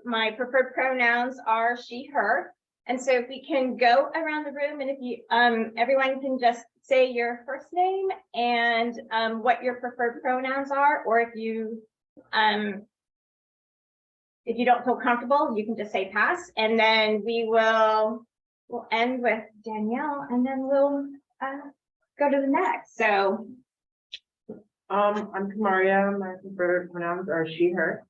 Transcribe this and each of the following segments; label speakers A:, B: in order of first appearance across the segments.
A: my preferred pronouns are she, her. And so if we can go around the room and if you, everyone can just say your first name and what your preferred pronouns are, or if you don't feel comfortable, you can just say pass, and then we'll end with Danielle, and then we'll go to the next. So
B: I'm Kamaria. My preferred pronouns are she, her.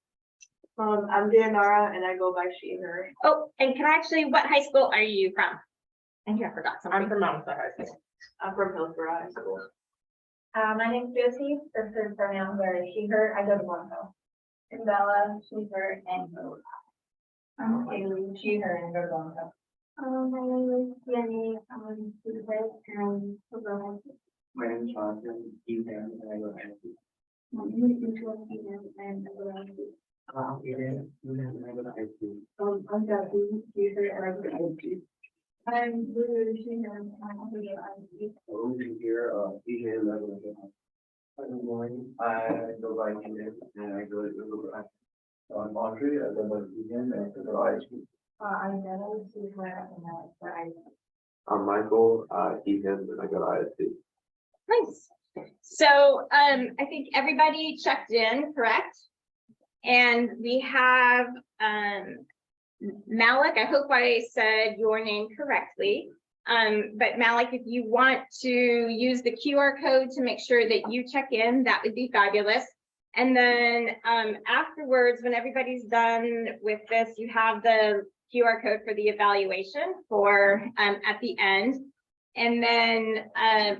C: I'm Dianara, and I go by she, her.
A: oh, and can I actually, what high school are you from? I think I forgot something.
B: I'm from Mount High School.
C: I'm from Hillsborough High School.
D: My name's Josie. Preferred pronouns are she, her. I go to Bonneville. And Bella, she, her, and I'm Haley, she, her, and I go to Bonneville. My name is Jenny. I'm she, her, and I go to High School.
E: My name is Jonathan, Ethan, and I go to high school.
D: My name is Ethan, and I go to High School.
E: Ethan, and I go to high school.
D: I'm Jesse, she, her, and I go to High School. I'm Lulu, she, her, and I go to High School.
E: Over here, Ethan, and I go to high school. Good morning. I go by Ethan, and I go to high school. I'm Audrey, I go by Ethan, and I go to high school.
D: I'm Nella, she, her, and I go to High School.
E: I'm Michael, Ethan, and I go to high school.
A: Nice. So I think everybody checked in, correct? And we have Malik. I hope I said your name correctly. But Malik, if you want to use the QR code to make sure that you check in, that would be fabulous. And then afterwards, when everybody's done with this, you have the QR code for the evaluation for at the end. And then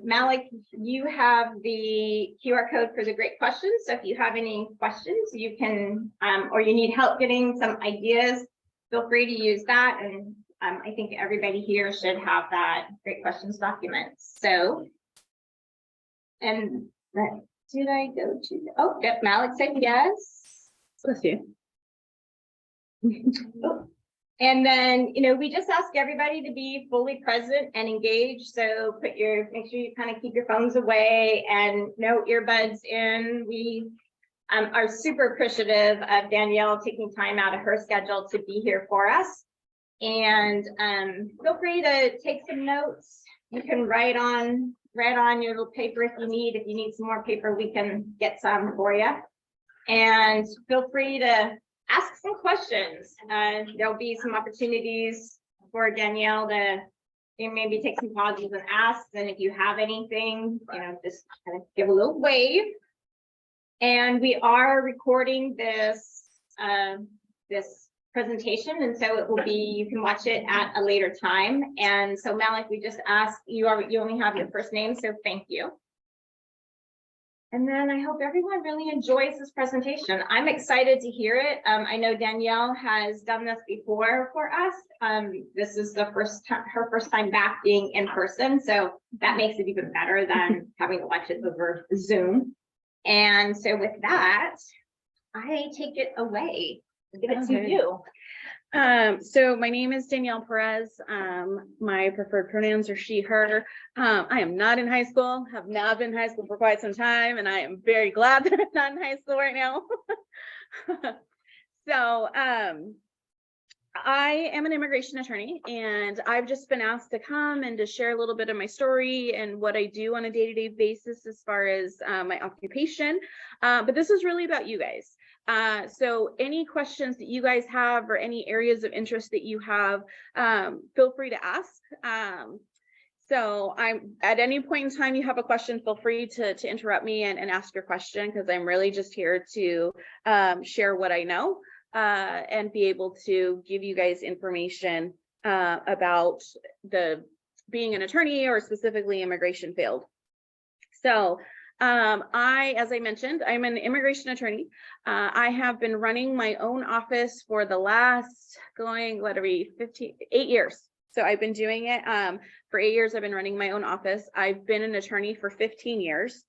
A: Malik, you have the QR code for the great questions. So if you have any questions, you can, or you need help getting some ideas, feel free to use that. And I think everybody here should have that great questions document. So, and did I go to, oh, yep, Malik said yes.
B: Bless you.
A: Oh. And then, we just ask everybody to be fully present and engaged. So make sure you kind of keep your phones away and no earbuds in. We are super appreciative of Danielle taking time out of her schedule to be here for us. And feel free to take some notes. You can write on your little paper if you need. If you need some more paper, we can get some for you. And feel free to ask some questions. There'll be some opportunities for Danielle to maybe take some pauses and ask. And if you have anything, just kind of give a little wave. And we are recording this presentation, and so it will be, you can watch it at a later time. And so Malik, we just asked, you only have your first name, so thank you. And then I hope everyone really enjoys this presentation. I'm excited to hear it. I know Danielle has done this before for us. This is the her first time back being in person. So that makes it even better than having to watch it over Zoom. And so with that, I take it away. Give it to you.
B: So my name is Danielle Perez. My preferred pronouns are she, her. I am not in high school, have not been in high school for quite some time, and I am very glad that I'm not in high school right now. So I am an immigration attorney, and I've just been asked to come and to share a little bit of my story and what I do on a day-to-day basis as far as my occupation. But this is really about you guys. So any questions that you guys have or any areas of interest that you have, feel free to ask. So I'm at any point in time you have a question, feel free to interrupt me and ask your question, because I'm really just here to share what I know and be able to give you guys information about being an attorney, or specifically immigration field. So as I mentioned, I'm an immigration attorney. I have been running my own office for the last 8 years. So I've been doing it for 8 years. I've been running my own office. I've been an attorney for 15 years.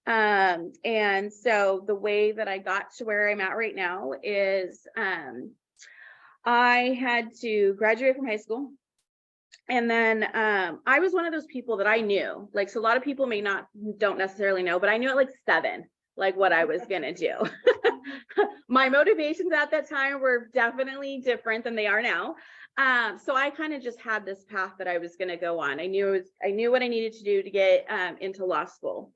B: And so the way that I got to where I'm at right now is I had to graduate from high school. And then I was one of those people that I knew, so a lot of people don't necessarily know, but I knew at 7, what I was gonna do. my motivations at that time were definitely different than they are now. So I kind of just had this path that I was going to go on. I knew what I needed to do to get into law school.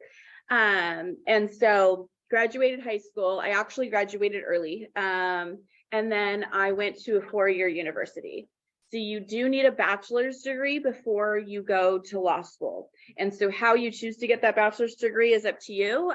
B: And so graduated high school. I actually graduated early. And then I went to a 4-year university. So you do need a bachelor's degree before you go to law school. And so how you choose to get that bachelor's degree is up to you.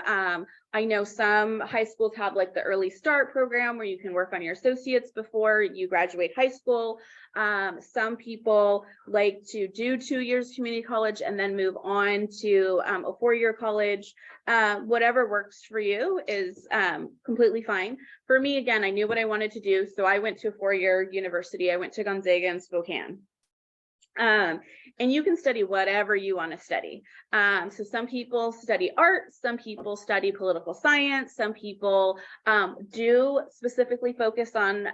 B: I know some high schools have like the early start program where you can work on your associates before you graduate high school. Some people like to do 2 years community college and then move on to a 4-year college. Whatever works for you is completely fine. For me, again, I knew what I wanted to do. So I went to a 4-year university. I went to Gonzaga in Spokane. And you can study whatever you want to study. So some people study art, some people study political science, some people do specifically focus on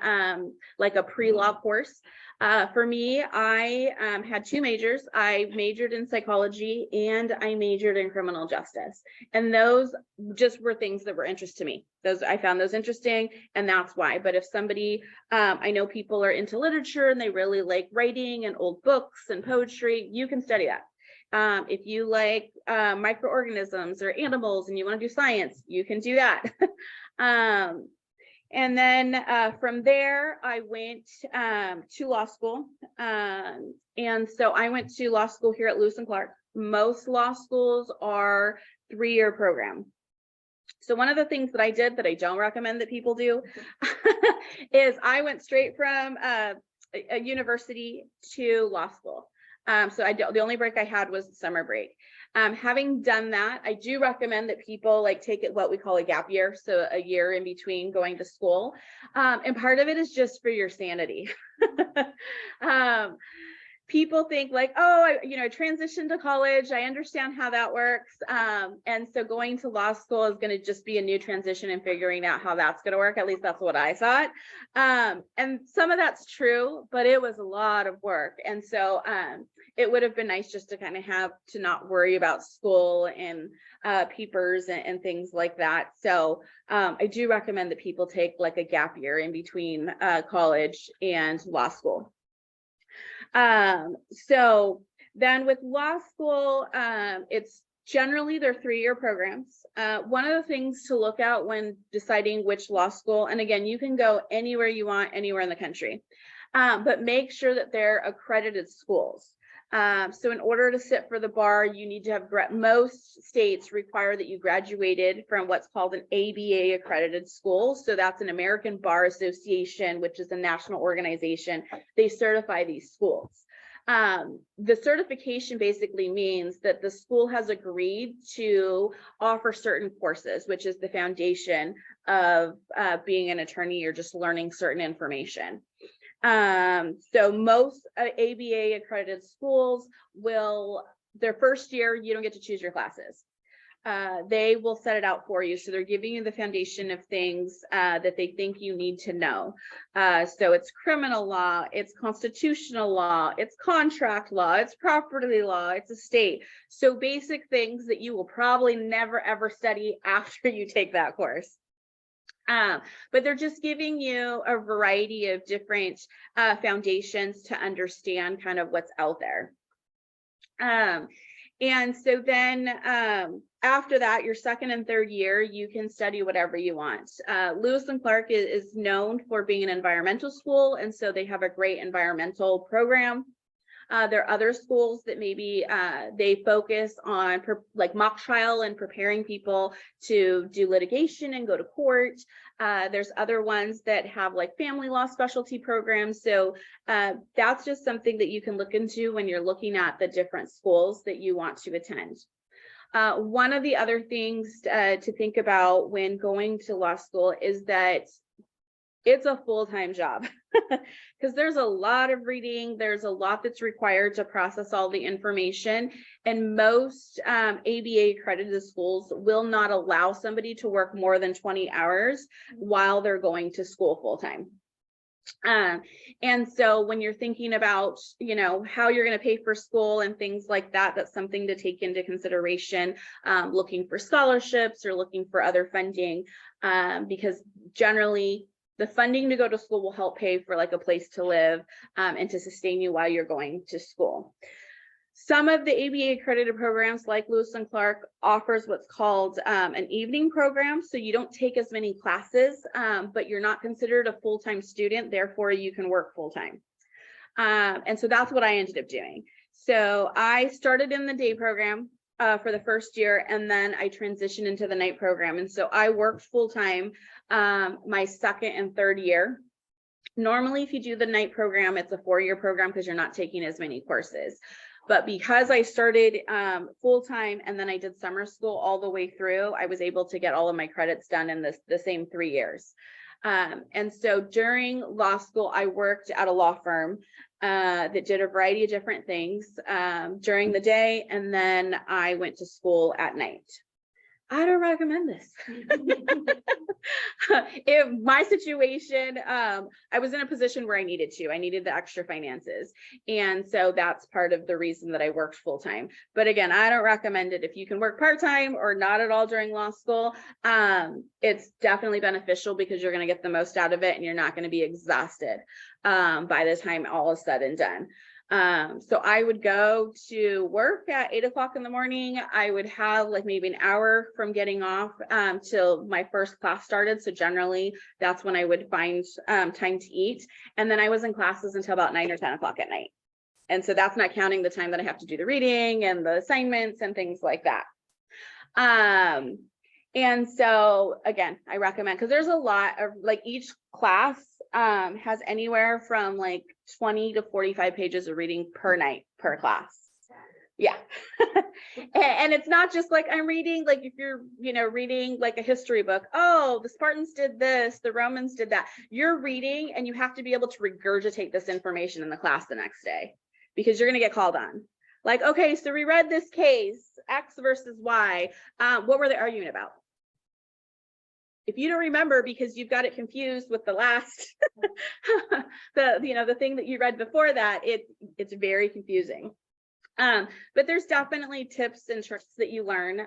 B: like a pre-law course. For me, I had 2 majors. I majored in psychology and I majored in criminal justice. And those just were things that were interest to me. I found those interesting, and that's why. But if somebody, I know people are into literature and they really like writing and old books and poetry, you can study that. If you like microorganisms or animals and you want to do science, you can do that. And then from there, I went to law school. And so I went to law school here at Lewis and Clark. Most law schools are 3-year program. So one of the things that I did that I don't recommend that people do is I went straight from a university to law school. So the only break I had was the summer break. Having done that, I do recommend that people like take it what we call a gap year, so a year in between going to school. And part of it is just for your sanity. People think like, oh, I transitioned to college. I understand how that works. And so going to law school is going to just be a new transition and figuring out how that's going to work. At least that's what I thought. And some of that's true, but it was a lot of work. And so it would have been nice just to kind of have to not worry about school and papers and things like that. So I do recommend that people take like a gap year in between college and law school. So then with law school, it's generally they're 3-year programs. One of the things to look at when deciding which law school, and again, you can go anywhere you want, anywhere in the country, but make sure that they're accredited schools. So in order to sit for the bar, you need to have, most states require that you graduated from what's called an ABA accredited school. So that's an American Bar Association, which is a national organization. They certify these schools. The certification basically means that the school has agreed to offer certain courses, which is the foundation of being an attorney or just learning certain information. So most ABA accredited schools will, their first year, you don't get to choose your classes. They will set it out for you. So they're giving you the foundation of things that they think you need to know. So it's criminal law, it's constitutional law, it's contract law, it's property law, it's estate. So basic things that you will probably never ever study after you take that course. But they're just giving you a variety of different foundations to understand kind of what's out there. And so then after that, your second and third year, you can study whatever you want. Lewis and Clark is known for being an environmental school, and so they have a great environmental program. There are other schools that maybe they focus on like mock trial and preparing people to do litigation and go to court. There's other ones that have like family law specialty programs. So that's just something that you can look into when you're looking at the different schools that you want to attend. One of the other things to think about when going to law school is that it's a full-time job because there's a lot of reading. There's a lot that's required to process all the information. And most ABA accredited schools will not allow somebody to work more than 20 hours while they're going to school full-time. And so when you're thinking about, how you're going to pay for school and things like that, that's something to take into consideration, looking for scholarships or looking for other funding, because generally the funding to go to school will help pay for like a place to live, and to sustain you while you're going to school. Some of the ABA accredited programs like Lewis and Clark offers what's called an evening program. So you don't take as many classes, but you're not considered a full-time student, therefore you can work full-time. And so that's what I ended up doing. So I started in the day program for the first year, and then I transitioned into the night program. And so I worked full-time my second and third year. Normally, if you do the night program, it's a 4-year program because you're not taking as many courses. But because I started full-time and then I did summer school all the way through, I was able to get all of my credits done in the same 3 years. And so during law school, I worked at a law firm that did a variety of different things during the day, and then I went to school at night. I don't recommend this. If my situation, I was in a position where I needed the extra finances. And so that's part of the reason that I worked full time. But again, I don't recommend it. If you can work part-time or not at all during law school, it's definitely beneficial because you're going to get the most out of it and you're not going to be exhausted by the time all is said and done. So I would go to work at 8 o'clock in the morning. I would have like maybe an hour from getting off till my first class started. So generally that's when I would find time to eat. And then I was in classes until about 9 or 10 o'clock at night. And so that's not counting the time that I have to do the reading and the assignments and things like that. And so again, I recommend, because there's a lot of like each class has anywhere from like 20 to 45 pages of reading per night per class. Yeah. And it's not just like I'm reading, like if you're, reading like a history book, oh, the Spartans did this, the Romans did that. You're reading and you have to be able to regurgitate this information in the class the next day because you're going to get called on. Like, okay, so we read this case, X versus Y. What were they arguing about? If you don't remember because you've got it confused with the last, the thing that you read before that, it's very confusing. But there's definitely tips and tricks that you learn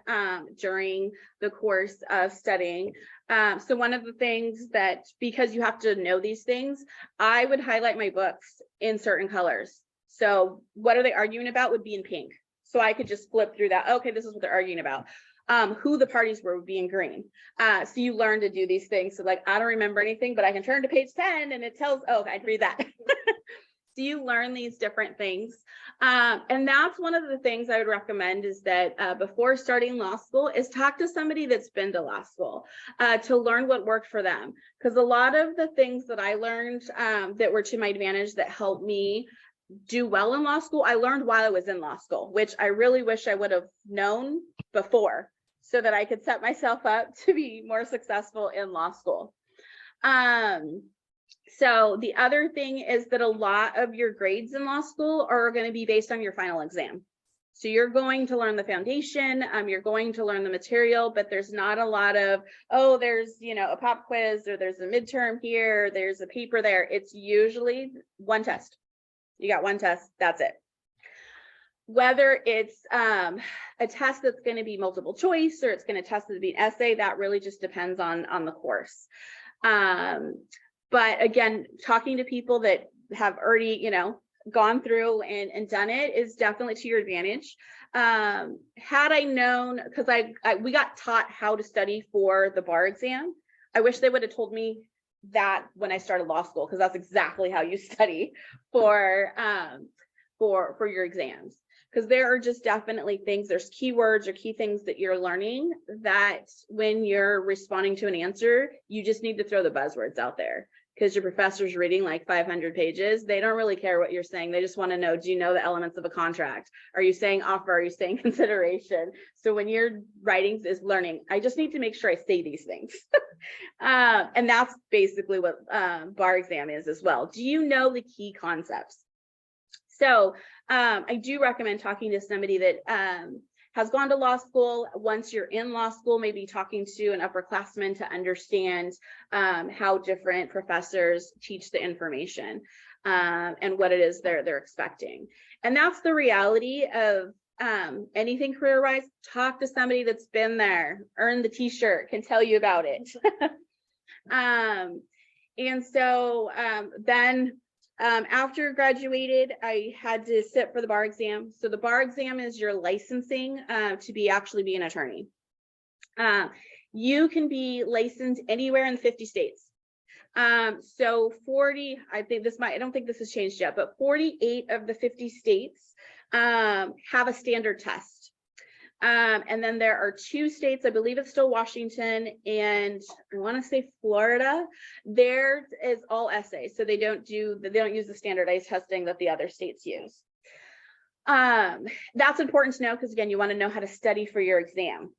B: during the course of studying. So one of the things that, because you have to know these things, I would highlight my books in certain colors. So what are they arguing about would be in pink. So I could just flip through that. Okay, this is what they're arguing about. Who the parties were would be in green. So you learn to do these things. So like, I don't remember anything, but I can turn to page 10 and it tells, oh, I'd read that. So you learn these different things. And that's one of the things I would recommend is that before starting law school is talk to somebody that's been to law school to learn what worked for them. Because a lot of the things that I learned that were to my advantage that helped me do well in law school, I learned while I was in law school, which I really wish I would have known before so that I could set myself up to be more successful in law school. So the other thing is that a lot of your grades in law school are going to be based on your final exam. So you're going to learn the foundation, you're going to learn the material, but there's not a lot of, oh, there's, a pop quiz or there's a midterm here, there's a paper there. It's usually one test. You got one test, that's it. Whether it's a test that's going to be multiple choice or it's going to test to be an essay, that really just depends on the course. But again, talking to people that have already, gone through and done it is definitely to your advantage. Had I known, because we got taught how to study for the bar exam. I wish they would have told me that when I started law school, because that's exactly how you study for your exams. Because there are just definitely things, there's keywords or key things that you're learning that when you're responding to an answer, you just need to throw the buzzwords out there. Because your professor's reading like 500 pages, they don't really care what you're saying. They just want to know, do you know the elements of a contract? Are you saying offer? Are you saying consideration? So when you're writing is learning, I just need to make sure I say these things. And that's basically what bar exam is as well. Do you know the key concepts? So I do recommend talking to somebody that has gone to law school. Once you're in law school, maybe talking to an upperclassman to understand how different professors teach the information and what it is they're expecting. And that's the reality of anything career-wise. Talk to somebody that's been there, earned the t-shirt, can tell you about it. And so then after graduated, I had to sit for the bar exam. So the bar exam is your licensing to actually be an attorney. You can be licensed anywhere in 50 states. So 40, I don't think this has changed yet, but 48 of the 50 states have a standard test. And then there are 2 states, I believe it's still Washington and I want to say Florida. Theirs is all essays, so they don't use the standardized testing that the other states use. That's important to know because again, you want to know how to study for your exam.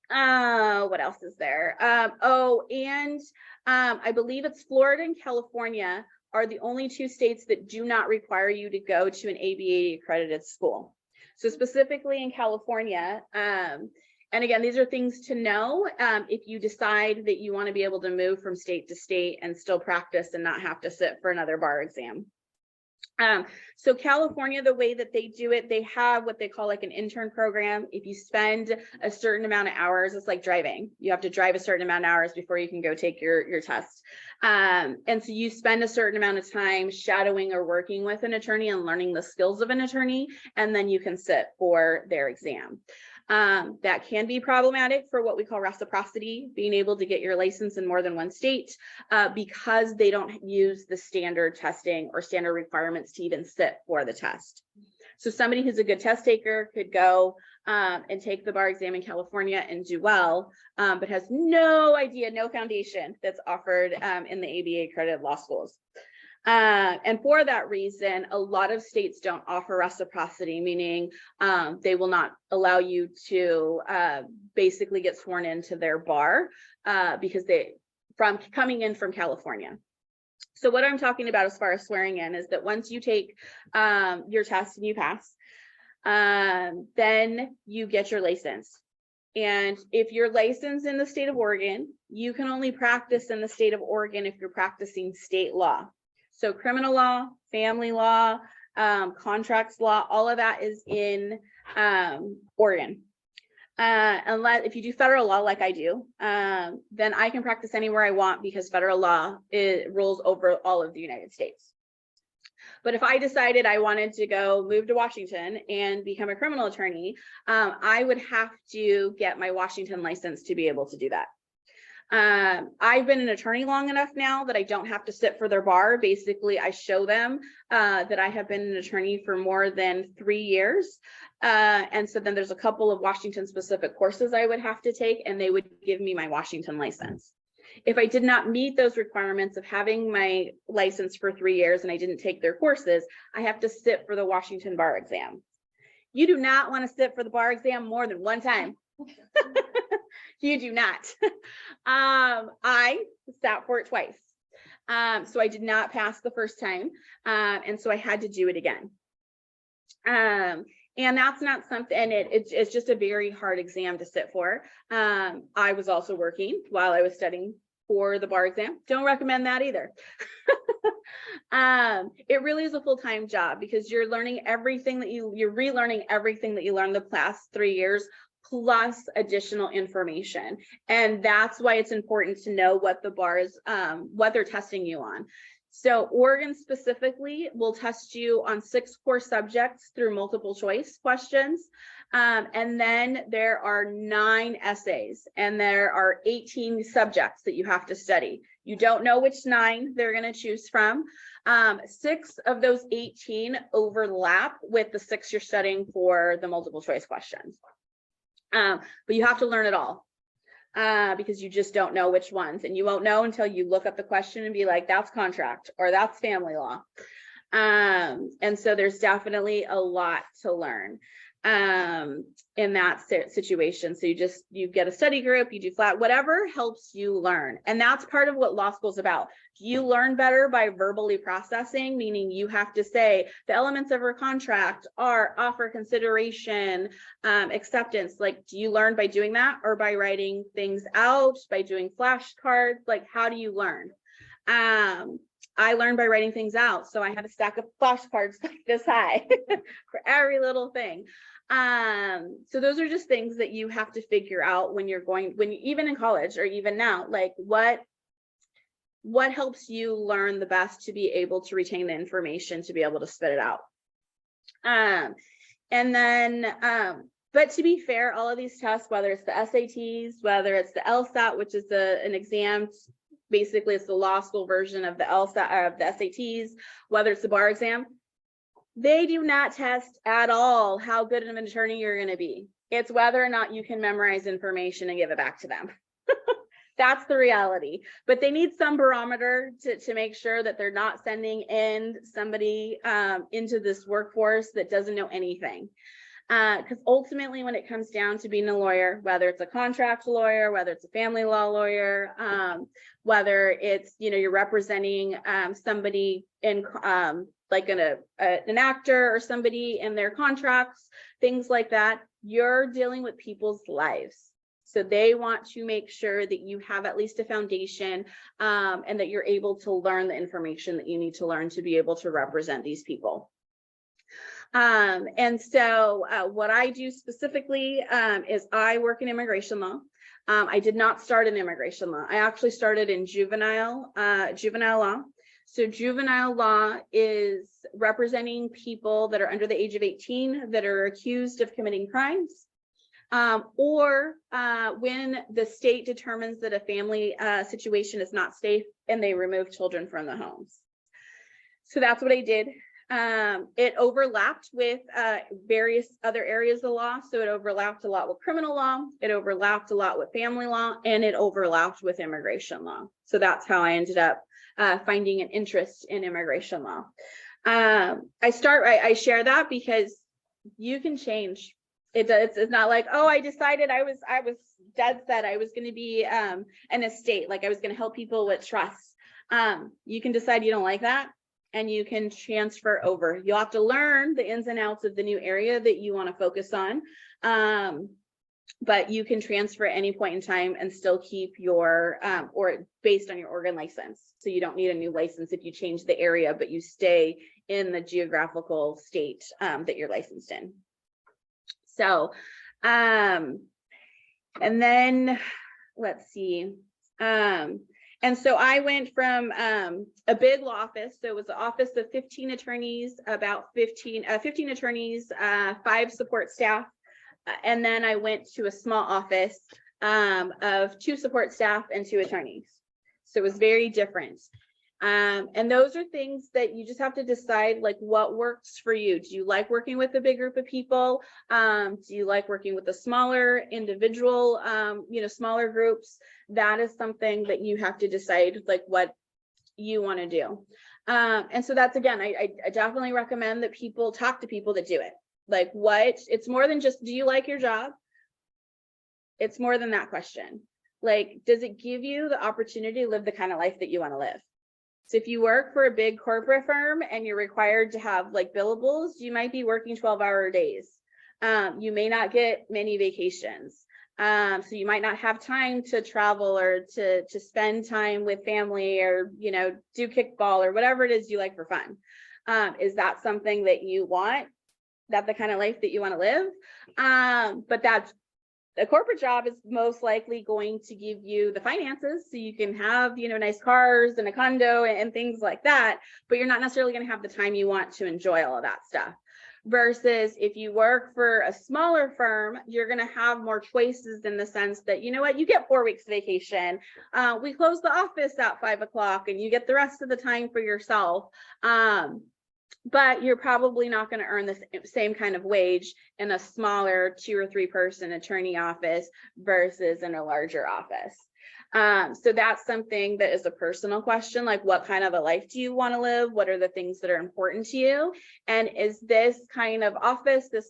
B: What else is there? I believe it's Florida and California are the only 2 states that do not require you to go to an ABA accredited school. So specifically in California, and again, these are things to know if you decide that you want to be able to move from state to state and still practice and not have to sit for another bar exam. So California, the way that they do it, they have what they call like an intern program. If you spend a certain amount of hours, it's like driving. You have to drive a certain amount of hours before you can go take your test. And so you spend a certain amount of time shadowing or working with an attorney and learning the skills of an attorney, and then you can sit for their exam. That can be problematic for what we call reciprocity, being able to get your license in more than one state because they don't use the standard testing or standard requirements to even sit for the test. So somebody who's a good test taker could go and take the bar exam in California and do well, but has no idea, no foundation that's offered in the ABA accredited law schools. And for that reason, a lot of states don't offer reciprocity, meaning they will not allow you to basically get sworn into their bar because from coming in from California. So what I'm talking about as far as swearing in is that once you take your test and you pass, then you get your license. And if you're licensed in the state of Oregon, you can only practice in the state of Oregon if you're practicing state law. So criminal law, family law, contracts law, all of that is in Oregon. Unless if you do federal law like I do, then I can practice anywhere I want because federal law rules over all of the United States. But if I decided I wanted to move to Washington and become a criminal attorney, I would have to get my Washington license to be able to do that. I've been an attorney long enough now that I don't have to sit for their bar. Basically, I show them that I have been an attorney for more than 3 years. And so then there's a couple of Washington specific courses I would have to take, and they would give me my Washington license. If I did not meet those requirements of having my license for 3 years and I didn't take their courses, I have to sit for the Washington bar exam. You do not want to sit for the bar exam more than one time. You do not. I sat for it twice. So I did not pass the first time. And so I had to do it again. And that's not something, and it's just a very hard exam to sit for. I was also working while I was studying for the bar exam. Don't recommend that either. It really is a full-time job because you're learning everything that you're relearning everything that you learned the past 3 years, plus additional information. And that's why it's important to know what the bars, what they're testing you on. So Oregon specifically will test you on 6 core subjects through multiple choice questions. And then there are 9 essays and there are 18 subjects that you have to study. You don't know which 9 they're going to choose from. 6 of those 18 overlap with the 6 you're studying for the multiple choice questions. But you have to learn it all because you just don't know which ones, and you won't know until you look up the question and be like, that's contract or that's family law. And so there's definitely a lot to learn. in that situation. So you get a study group, you do flat, whatever helps you learn. And that's part of what law school is about. You learn better by verbally processing, meaning you have to say the elements of our contract are offer, consideration, acceptance. Like, do you learn by doing that, or by writing things out, by doing flashcards? Like, how do you learn? I learned by writing things out. So I had a stack of flashcards like this high for every little thing. So those are just things that you have to figure out when even in college or even now, like what helps you learn the best to be able to retain the information, to be able to spit it out. And then, but to be fair, all of these tests, whether it's the SATs, whether it's the LSAT, which is an exam, basically it's the law school version of the LSAT, of the SATs, whether it's the bar exam, they do not test at all how good of an attorney you're going to be. It's whether or not you can memorize information and give it back to them. That's the reality. But they need some barometer to make sure that they're not sending in somebody into this workforce that doesn't know anything. Because ultimately, when it comes down to being a lawyer, whether it's a contract lawyer, whether it's a family law lawyer, whether it's, you're representing somebody in like an actor or somebody in their contracts, things like that, you're dealing with people's lives. So they want to make sure that you have at least a foundation and that you're able to learn the information that you need to learn to be able to represent these people. And so what I do specifically is I work in immigration law. I did not start in immigration law. I actually started in juvenile law. So juvenile law is representing people that are under the age of 18 that are accused of committing crimes, or when the state determines that a family situation is not safe and they remove children from the homes. So that's what I did. It overlapped with various other areas of law. So it overlapped a lot with criminal law, it overlapped a lot with family law, and it overlapped with immigration law. So that's how I ended up finding an interest in immigration law. I share that because you can change. It's not like, oh, I decided I was dead set I was going to be an estate, like I was going to help people with trust. You can decide you don't like that, and you can transfer over. You'll have to learn the ins and outs of the new area that you want to focus on. But you can transfer at any point in time and still keep your, or based on your Oregon license. So you don't need a new license if you change the area, but you stay in the geographical state that you're licensed in. So, and then let's see. And so I went from a big law office. So it was an office of 15 attorneys, about 15 attorneys, 5 support staff. And then I went to a small office of 2 support staff and 2 attorneys. So it was very different. And those are things that you just have to decide, like, what works for you. Do you like working with a big group of people? Do you like working with a smaller individual, smaller groups? That is something that you have to decide, like, what you want to do. And so that's, again, I definitely recommend that people talk to people that do it. Like, it's more than just, do you like your job? It's more than that question. Like, does it give you the opportunity to live the kind of life that you want to live? So if you work for a big corporate firm and you're required to have like billables, you might be working 12-hour days. You may not get many vacations. So you might not have time to travel or to spend time with family, or, do kickball or whatever it is you like for fun. Is that something that you want? That the kind of life that you want to live? But that's, a corporate job is most likely going to give you the finances so you can have, nice cars and a condo and things like that, but you're not necessarily going to have the time you want to enjoy all of that stuff. Versus if you work for a smaller firm, you're going to have more choices in the sense that, you get 4 weeks vacation. We close the office at 5 o'clock and you get the rest of the time for yourself. but you're probably not going to earn the same kind of wage in a smaller 2 or 3 person attorney office versus in a larger office. So that's something that is a personal question, like what kind of a life do you want to live? What are the things that are important to you? And is this kind of office, this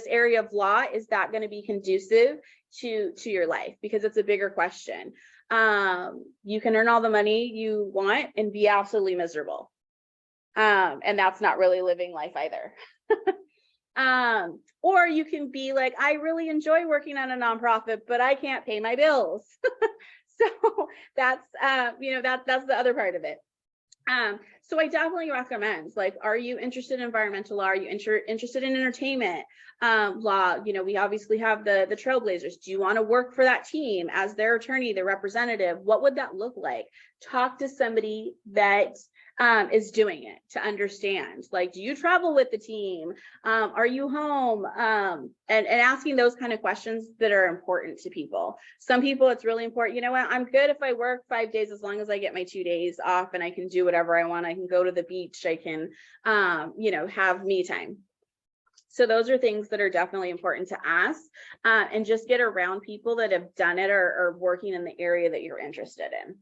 B: area of law, is that going to be conducive to your life? Because it's a bigger question. You can earn all the money you want and be absolutely miserable. And that's not really living life either. Or you can be like, I really enjoy working on a nonprofit, but I can't pay my bills. So that's, that's the other part of it. So I definitely recommend, like, are you interested in environmental law? Are you interested in entertainment law? We obviously have the Trailblazers. Do you want to work for that team as their attorney, their representative? What would that look like? Talk to somebody that is doing it to understand, like, do you travel with the team? Are you home? And asking those kind of questions that are important to people. Some people, it's really important. You know what? I'm good if I work 5 days, as long as I get my 2 days off and I can do whatever I want. I can go to the beach. I can, have me time. So those are things that are definitely important to ask, and just get around people that have done it or are working in the area that you're interested in.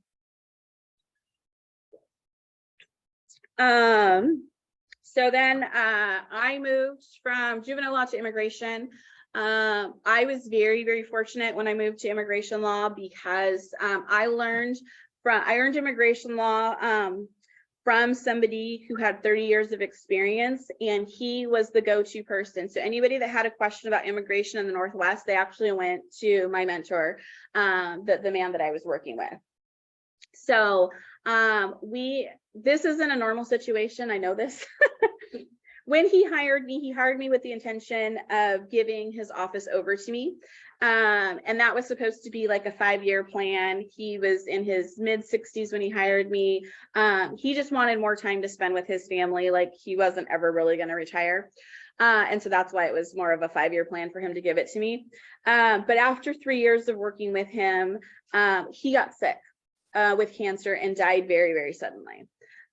B: So then I moved from juvenile law to immigration. I was very, very fortunate when I moved to immigration law, because I earned immigration law from somebody who had 30 years of experience, and he was the go-to person. So anybody that had a question about immigration in the Northwest, they actually went to my mentor, the man that I was working with. So this isn't a normal situation. I know this. When he hired me with the intention of giving his office over to me. And that was supposed to be like a 5-year plan. He was in his mid-60s when he hired me. He just wanted more time to spend with his family. Like, he wasn't ever really going to retire. And so that's why it was more of a 5-year plan for him to give it to me. But after 3 years of working with him, he got sick with cancer and died very, very suddenly.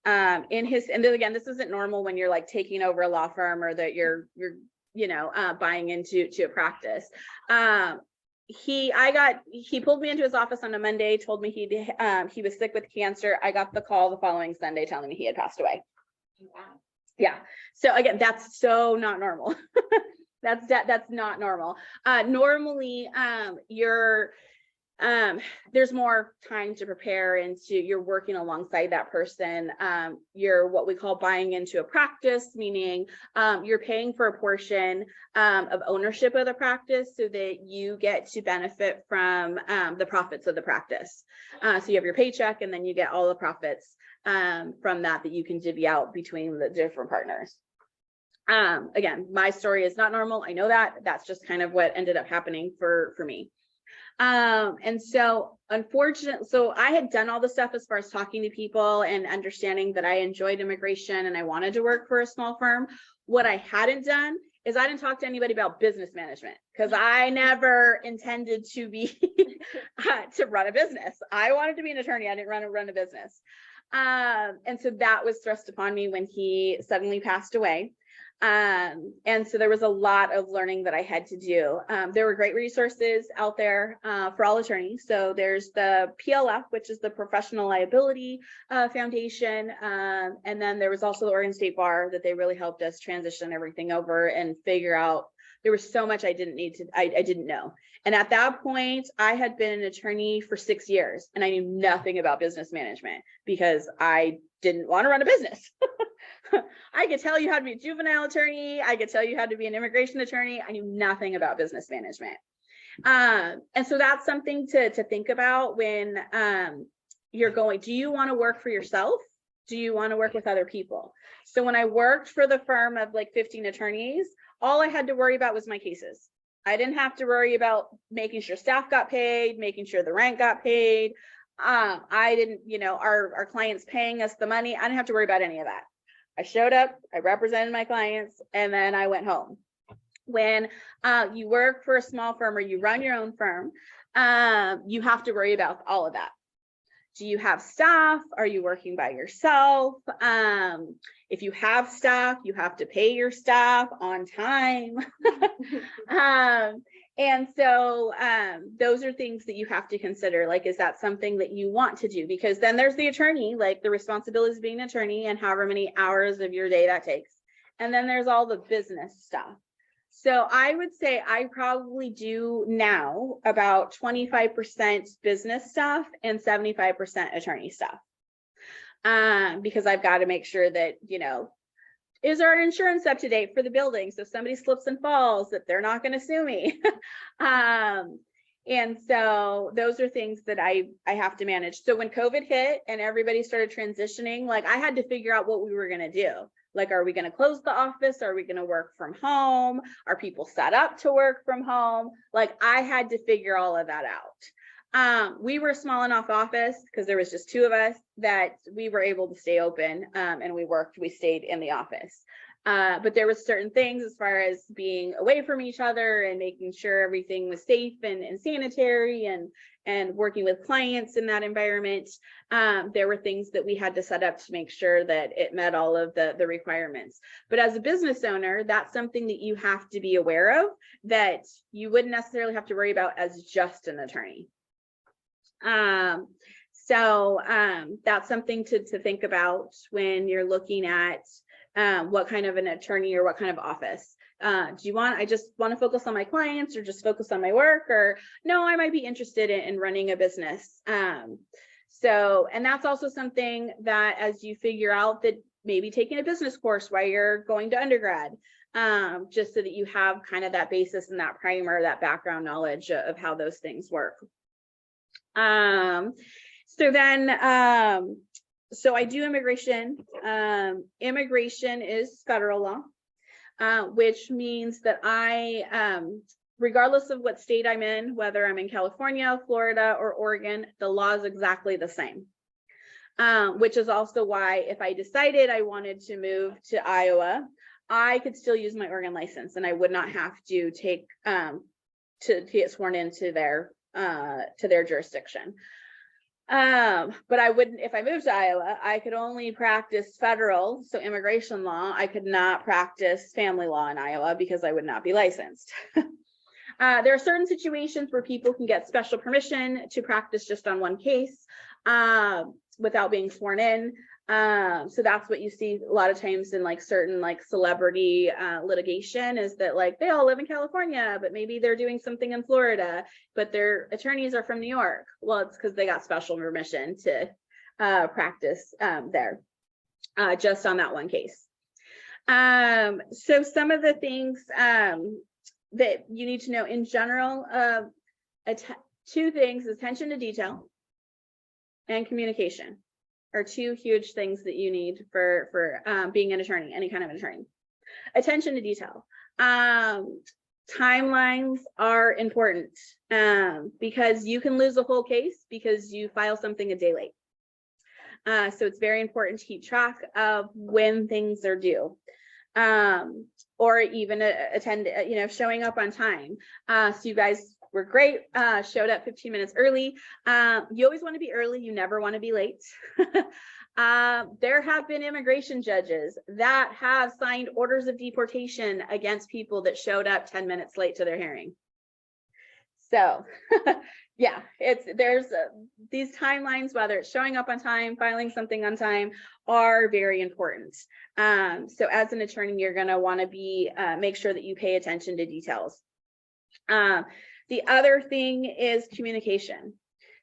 B: And then again, this isn't normal when you're like taking over a law firm, or that you're buying into a practice. He pulled me into his office on a Monday, told me he was sick with cancer. I got the call the following Sunday telling me he had passed away. Wow. Yeah. So again, that's so not normal. That's not normal. Normally, there's more time to prepare, and you're working alongside that person. You're what we call buying into a practice, meaning you're paying for a portion of ownership of the practice so that you get to benefit from the profits of the practice. So you have your paycheck, and then you get all the profits from that you can divvy out between the different partners. Again, my story is not normal. I know that's just kind of what ended up happening for me. And so unfortunately, so I had done all the stuff as far as talking to people and understanding that I enjoyed immigration and I wanted to work for a small firm. What I hadn't done is I didn't talk to anybody about business management, because I never intended to be to run a business. I wanted to be an attorney. I didn't run a business. And so that was thrust upon me when he suddenly passed away. And so there was a lot of learning that I had to do. There were great resources out there for all attorneys. So there's the PLF, which is the Professional Liability Foundation. And then there was also the Oregon State Bar that they really helped us transition everything over and figure out. There was so much I didn't know. And at that point, I had been an attorney for 6 years and I knew nothing about business management because I didn't want to run a business. I could tell you how to be a juvenile attorney. I could tell you how to be an immigration attorney. I knew nothing about business management. And so that's something to think about when you're going, do you want to work for yourself? Do you want to work with other people? So when I worked for the firm of like 15 attorneys, all I had to worry about was my cases. I didn't have to worry about making sure staff got paid, making sure the rent got paid. I didn't, our clients paying us the money. I didn't have to worry about any of that. I showed up, I represented my clients, and then I went home. When you work for a small firm or you run your own firm, you have to worry about all of that. Do you have staff? Are you working by yourself? If you have staff, you have to pay your staff on time. And so those are things that you have to consider. Like, is that something that you want to do? Because then there's the attorney, like the responsibilities of being an attorney and however many hours of your day that takes. And then there's all the business stuff. So I would say I probably do now about 25% business stuff and 75% attorney stuff. Because I've got to make sure that, you know, is our insurance up to date for the building? So if somebody slips and falls, that they're not going to sue me. And so those are things that I have to manage. So when COVID hit and everybody started transitioning, like I had to figure out what we were going to do. Like, are we going to close the office? Are we going to work from home? Are people set up to work from home? Like, I had to figure all of that out. We were a small enough office because there was just 2 of us that we were able to stay open, and we stayed in the office. But there was certain things as far as being away from each other and making sure everything was safe and sanitary and working with clients in that environment. There were things that we had to set up to make sure that it met all of the requirements. But as a business owner, that's something that you have to be aware of that you wouldn't necessarily have to worry about as just an attorney. So that's something to think about when you're looking at what kind of an attorney or what kind of office. I just want to focus on my clients or just focus on my work, or no, I might be interested in running a business. And that's also something that as you figure out that maybe taking a business course while you're going to undergrad, just so that you have kind of that basis and that primer, that background knowledge of how those things work. So I do immigration. Immigration is federal law, which means that regardless of what state I'm in, whether I'm in California, Florida, or Oregon, the law is exactly the same. Which is also why if I decided I wanted to move to Iowa, I could still use my Oregon license and I would not have to take to get sworn into their jurisdiction. But I wouldn't, if I moved to Iowa, I could only practice federal, so immigration law. I could not practice family law in Iowa because I would not be licensed. There are certain situations where people can get special permission to practice just on one case without being sworn in. So that's what you see a lot of times in like certain like celebrity litigation, is that like they all live in California, but maybe they're doing something in Florida, but their attorneys are from New York. Well, it's because they got special permission to practice there just on that one case. So some of the things that you need to know in general, 2 things: attention to detail and communication are 2 huge things that you need for being an attorney, any kind of an attorney. Attention to detail. Timelines are important because you can lose a whole case because you file something a day late. So it's very important to keep track of when things are due. Or even showing up on time. So you guys were great, showed up 15 minutes early. You always want to be early, you never want to be late. There have been immigration judges that have signed orders of deportation against people that showed up 10 minutes late to their hearing. So yeah, there's these timelines, whether it's showing up on time, filing something on time, are very important. So as an attorney, you're going to want to make sure that you pay attention to details. The other thing is communication.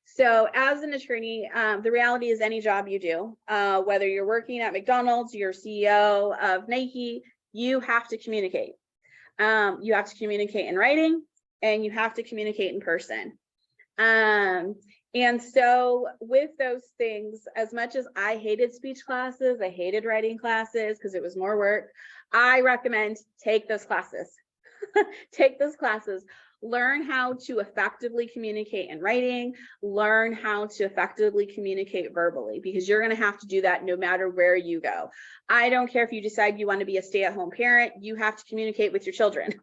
B: So as an attorney, the reality is any job you do, whether you're working at McDonald's, you're CEO of Nike, you have to communicate. You have to communicate in writing and you have to communicate in person. And so with those things, as much as I hated speech classes, I hated writing classes because it was more work, I recommend take those classes. Take those classes. learn how to effectively communicate in writing, learn how to effectively communicate verbally, because you're going to have to do that no matter where you go. I don't care if you decide you want to be a stay-at-home parent, you have to communicate with your children.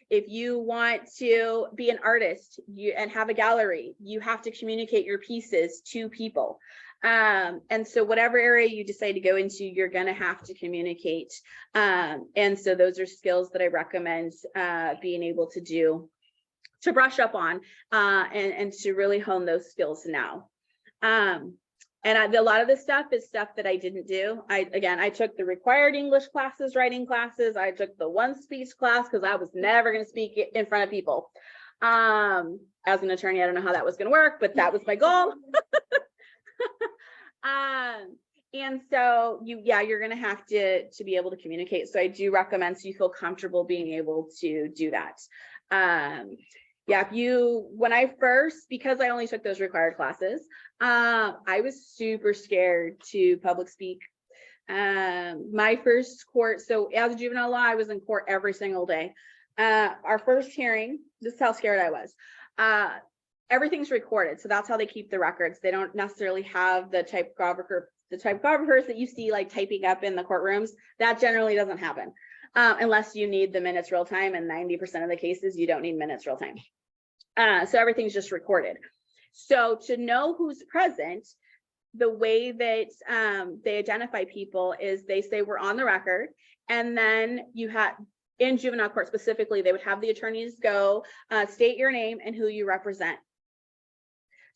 B: If you want to be an artist and have a gallery, you have to communicate your pieces to people. And so whatever area you decide to go into, you're going to have to communicate. And so those are skills that I recommend being able to do, to brush up on, and to really hone those skills now. And a lot of this stuff is stuff that I didn't do. I took the required English classes, writing classes. I took the one speech class because I was never going to speak in front of people. As an attorney, I don't know how that was going to work, but that was my goal. And so you're going to have to be able to communicate. So I do recommend, so you feel comfortable being able to do that. When I first, because I only took those required classes, I was super scared to public speak. My first court, so as a juvenile law, I was in court every single day. Our first hearing, this is how scared I was. Everything's recorded, so that's how they keep the records. They don't necessarily have the typographers that you see like typing up in the courtrooms. That generally doesn't happen unless you need the minutes real time, and 90% of the cases you don't need minutes real time. So everything's just recorded. So to know who's present, the way that they identify people is they say we're on the record, and then you have, in juvenile court specifically, they would have the attorneys go state your name and who you represent.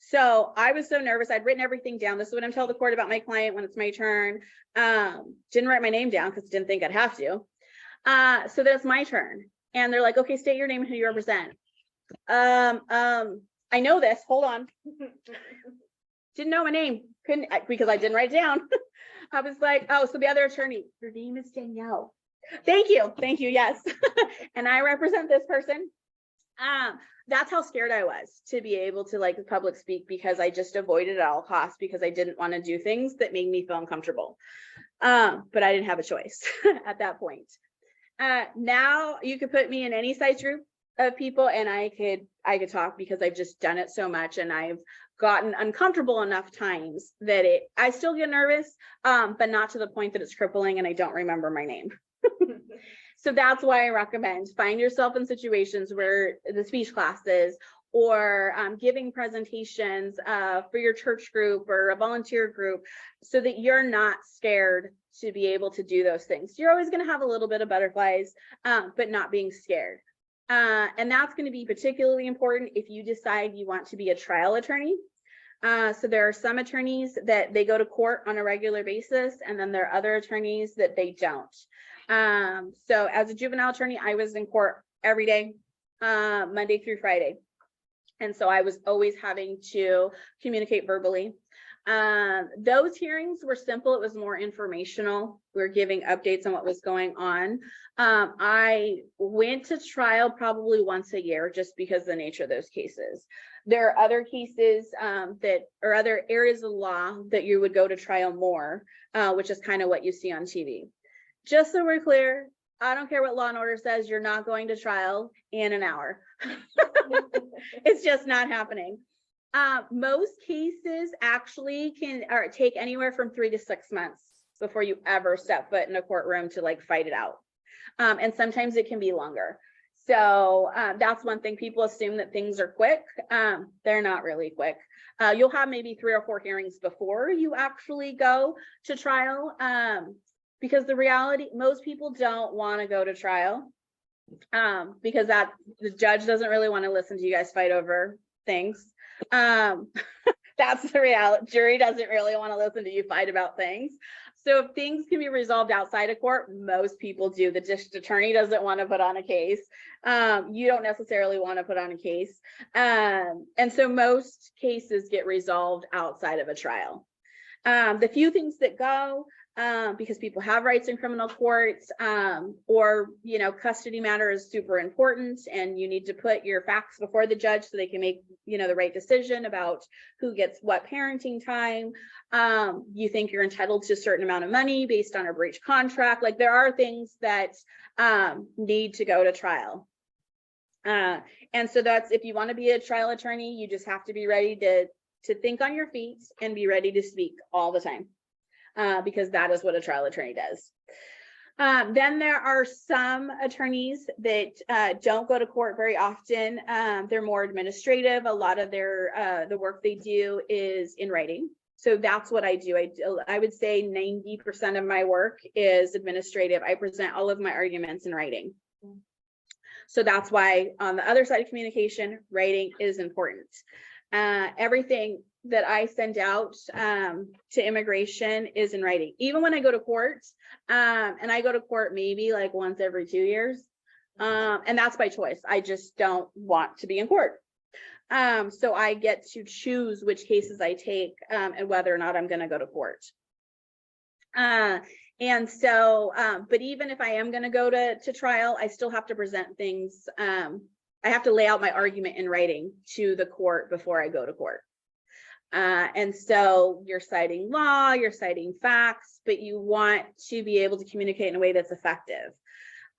B: So I was so nervous. I'd written everything down. This is what I'm telling the court about my client when it's my turn. Didn't write my name down because didn't think I'd have to. So that's my turn. And they're like, okay, state your name and who you represent. I know this. Hold on. Didn't know my name. Because I didn't write it down. I was like, oh, so the other attorney, your name is Danielle. Thank you. Thank you. Yes. And I represent this person. That's how scared I was to be able to like public speak, because I just avoided at all costs because I didn't want to do things that made me feel uncomfortable. But I didn't have a choice at that point. Now you could put me in any size group of people and I could talk, because I've just done it so much and I've gotten uncomfortable enough times that I still get nervous, but not to the point that it's crippling and I don't remember my name. So that's why I recommend find yourself in situations where the speech classes or giving presentations for your church group or a volunteer group, so that you're not scared to be able to do those things. You're always going to have a little bit of butterflies, but not being scared. And that's going to be particularly important if you decide you want to be a trial attorney. So there are some attorneys that they go to court on a regular basis, and then there are other attorneys that they don't. So as a juvenile attorney, I was in court every day, Monday through Friday. And so I was always having to communicate verbally. Those hearings were simple. It was more informational. We were giving updates on what was going on. I went to trial probably once a year just because of the nature of those cases. There are other cases that are other areas of law that you would go to trial more, which is kind of what you see on TV. Just so we're clear, I don't care what Law and Order says, you're not going to trial in an hour. It's just not happening. Most cases actually can take anywhere from 3 to 6 months before you ever step foot in a courtroom to like fight it out. And sometimes it can be longer. So that's one thing. People assume that things are quick. They're not really quick. You'll have maybe 3 or 4 hearings before you actually go to trial. Because the reality, most people don't want to go to trial because the judge doesn't really want to listen to you guys fight over things. That's the reality. Jury doesn't really want to listen to you fight about things. So if things can be resolved outside of court, most people do. The district attorney doesn't want to put on a case. You don't necessarily want to put on a case. And so most cases get resolved outside of a trial. The few things that go, because people have rights in criminal courts, or, custody matter is super important and you need to put your facts before the judge so they can make, the right decision about who gets what parenting time. You think you're entitled to a certain amount of money based on a breach contract. Like there are things that need to go to trial. And so that's, if you want to be a trial attorney, you just have to be ready to think on your feet and be ready to speak all the time, because that is what a trial attorney does. Then there are some attorneys that don't go to court very often. They're more administrative. A lot of their the work they do is in writing. So that's what I do. I would say 90% of my work is administrative. I present all of my arguments in writing. So that's why on the other side of communication, writing is important. Everything that I send out to immigration is in writing. Even when I go to court, and I go to court maybe like once every 2 years, and that's by choice. I just don't want to be in court. So I get to choose which cases I take and whether or not I'm going to go to court. And so, but even if I am going to go to trial, I still have to present things. I have to lay out my argument in writing to the court before I go to court. And so you're citing law, you're citing facts, but you want to be able to communicate in a way that's effective.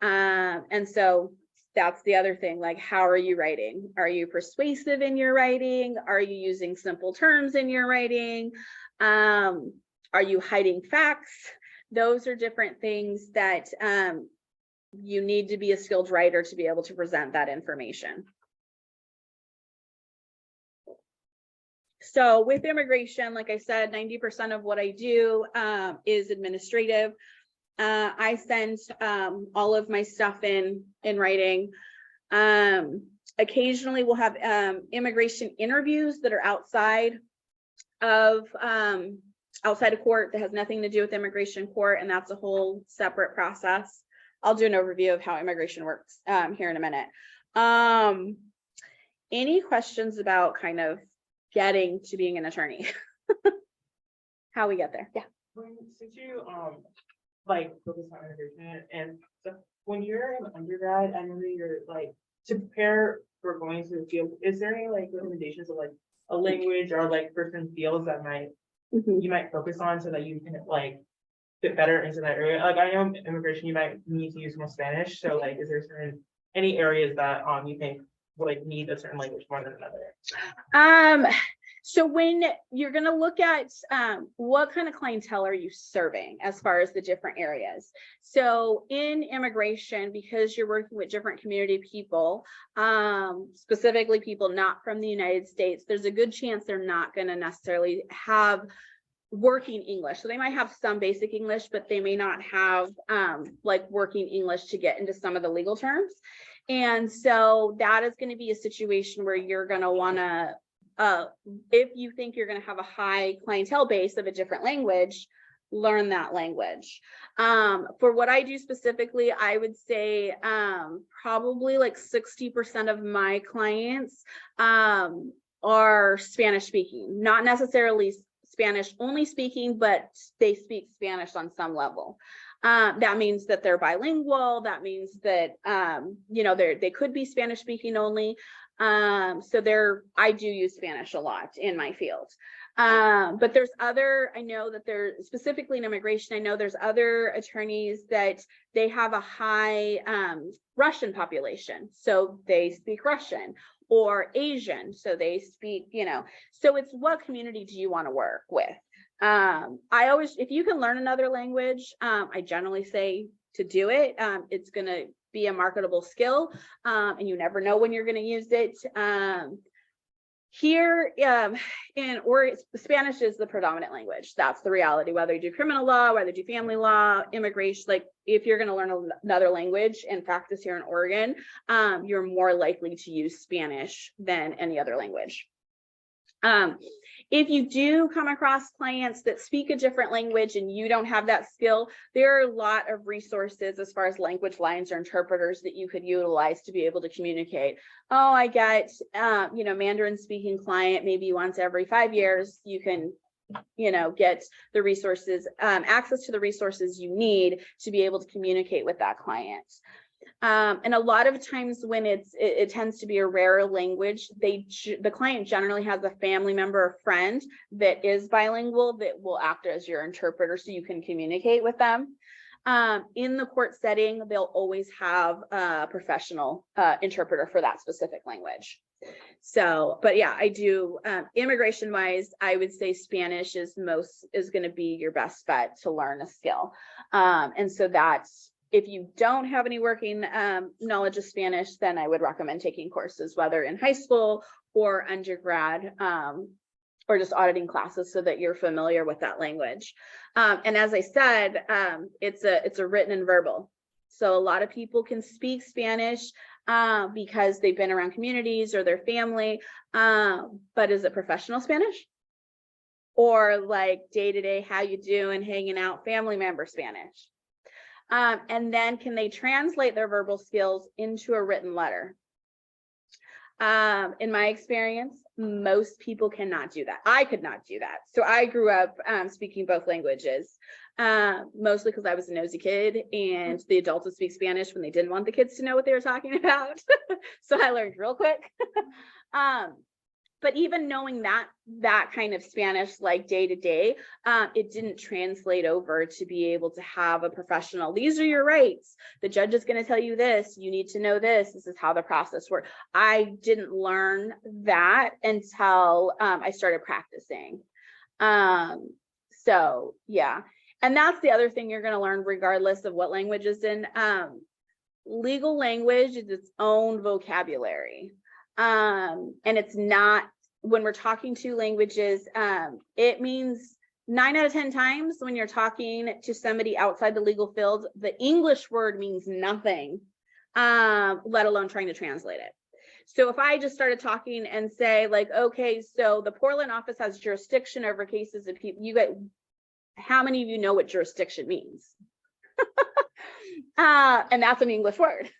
B: And so that's the other thing, like, how are you writing? Are you persuasive in your writing? Are you using simple terms in your writing? Are you hiding facts? Those are different things that you need to be a skilled writer to be able to present that information. So with immigration, like I said, 90% of what I do is administrative. I send all of my stuff in writing. Occasionally we'll have immigration interviews that are outside of court that has nothing to do with immigration court, and that's a whole separate process. I'll do an overview of how immigration works here in a minute. Any questions about kind of getting to being an attorney? How we get there? Yeah.
F: Since you like focus on immigration and stuff, when you're an undergrad, I know you're like, to prepare for going to the field, is there any like recommendations of like a language or like certain fields that you might focus on so that you can like fit better into that area? Like, I know immigration, you might need to use more Spanish. So like, is there any areas that you think will like need a certain language more than another?
B: So when you're going to look at what kind of clientele are you serving as far as the different areas? So in immigration, because you're working with different community people, specifically people not from the United States, there's a good chance they're not going to necessarily have working English. So they might have some basic English, but they may not have like working English to get into some of the legal terms. And so that is going to be a situation where you're going to want to, if you think you're going to have a high clientele base of a different language, learn that language. For what I do specifically, I would say probably like 60% of my clients are Spanish speaking, not necessarily Spanish only speaking, but they speak Spanish on some level. That means that they're bilingual. That means that, you know, they could be Spanish speaking only. So I do use Spanish a lot in my field. But there's I know that there's specifically in immigration, I know there's other attorneys that they have a high Russian population. So they speak Russian, or Asian. So they speak, you know, so it's what community do you want to work with? If you can learn another language, I generally say to do it. It's going to be a marketable skill, and you never know when you're going to use it. Here Spanish is the predominant language. That's the reality, whether you do criminal law, whether you do family law, immigration. Like, if you're going to learn another language and practice here in Oregon, you're more likely to use Spanish than any other language. If you do come across clients that speak a different language and you don't have that skill, there are a lot of resources as far as language lines or interpreters that you could utilize to be able to communicate. Oh, I get, you know, Mandarin speaking client maybe once every 5 years. You can, you know, get the resources, access to the resources you need to be able to communicate with that client. And a lot of times when it tends to be a rarer language, the client generally has a family member or friend that is bilingual that will act as your interpreter so you can communicate with them. In the court setting, they'll always have a professional interpreter for that specific language. So, but yeah, I do, immigration wise, I would say Spanish is going to be your best bet to learn a skill. And so that's, if you don't have any working knowledge of Spanish, then I would recommend taking courses, whether in high school or undergrad, or just auditing classes so that you're familiar with that language. And as I said, it's a written and verbal. So a lot of people can speak Spanish because they've been around communities or their family, but is it professional Spanish? Or like day-to-day, how you doing, hanging out, family member Spanish? And then can they translate their verbal skills into a written letter? In my experience, most people cannot do that. I could not do that. So I grew up speaking both languages, mostly because I was a nosy kid and the adults would speak Spanish when they didn't want the kids to know what they were talking about. So I learned real quick. But even knowing that kind of Spanish, like day to day, it didn't translate over to be able to have a professional. These are your rights. The judge is going to tell you this. You need to know this. This is how the process works. I didn't learn that until I started practicing. So yeah, and that's the other thing you're going to learn, regardless of what language is in. Legal language is its own vocabulary. And it's not, when we're talking two languages, it means 9 out of 10 times when you're talking to somebody outside the legal field, the English word means nothing, let alone trying to translate it. So if I just started talking and say like, okay, so the Portland office has jurisdiction over cases of people, you get, how many of you know what jurisdiction means? And that's an English word.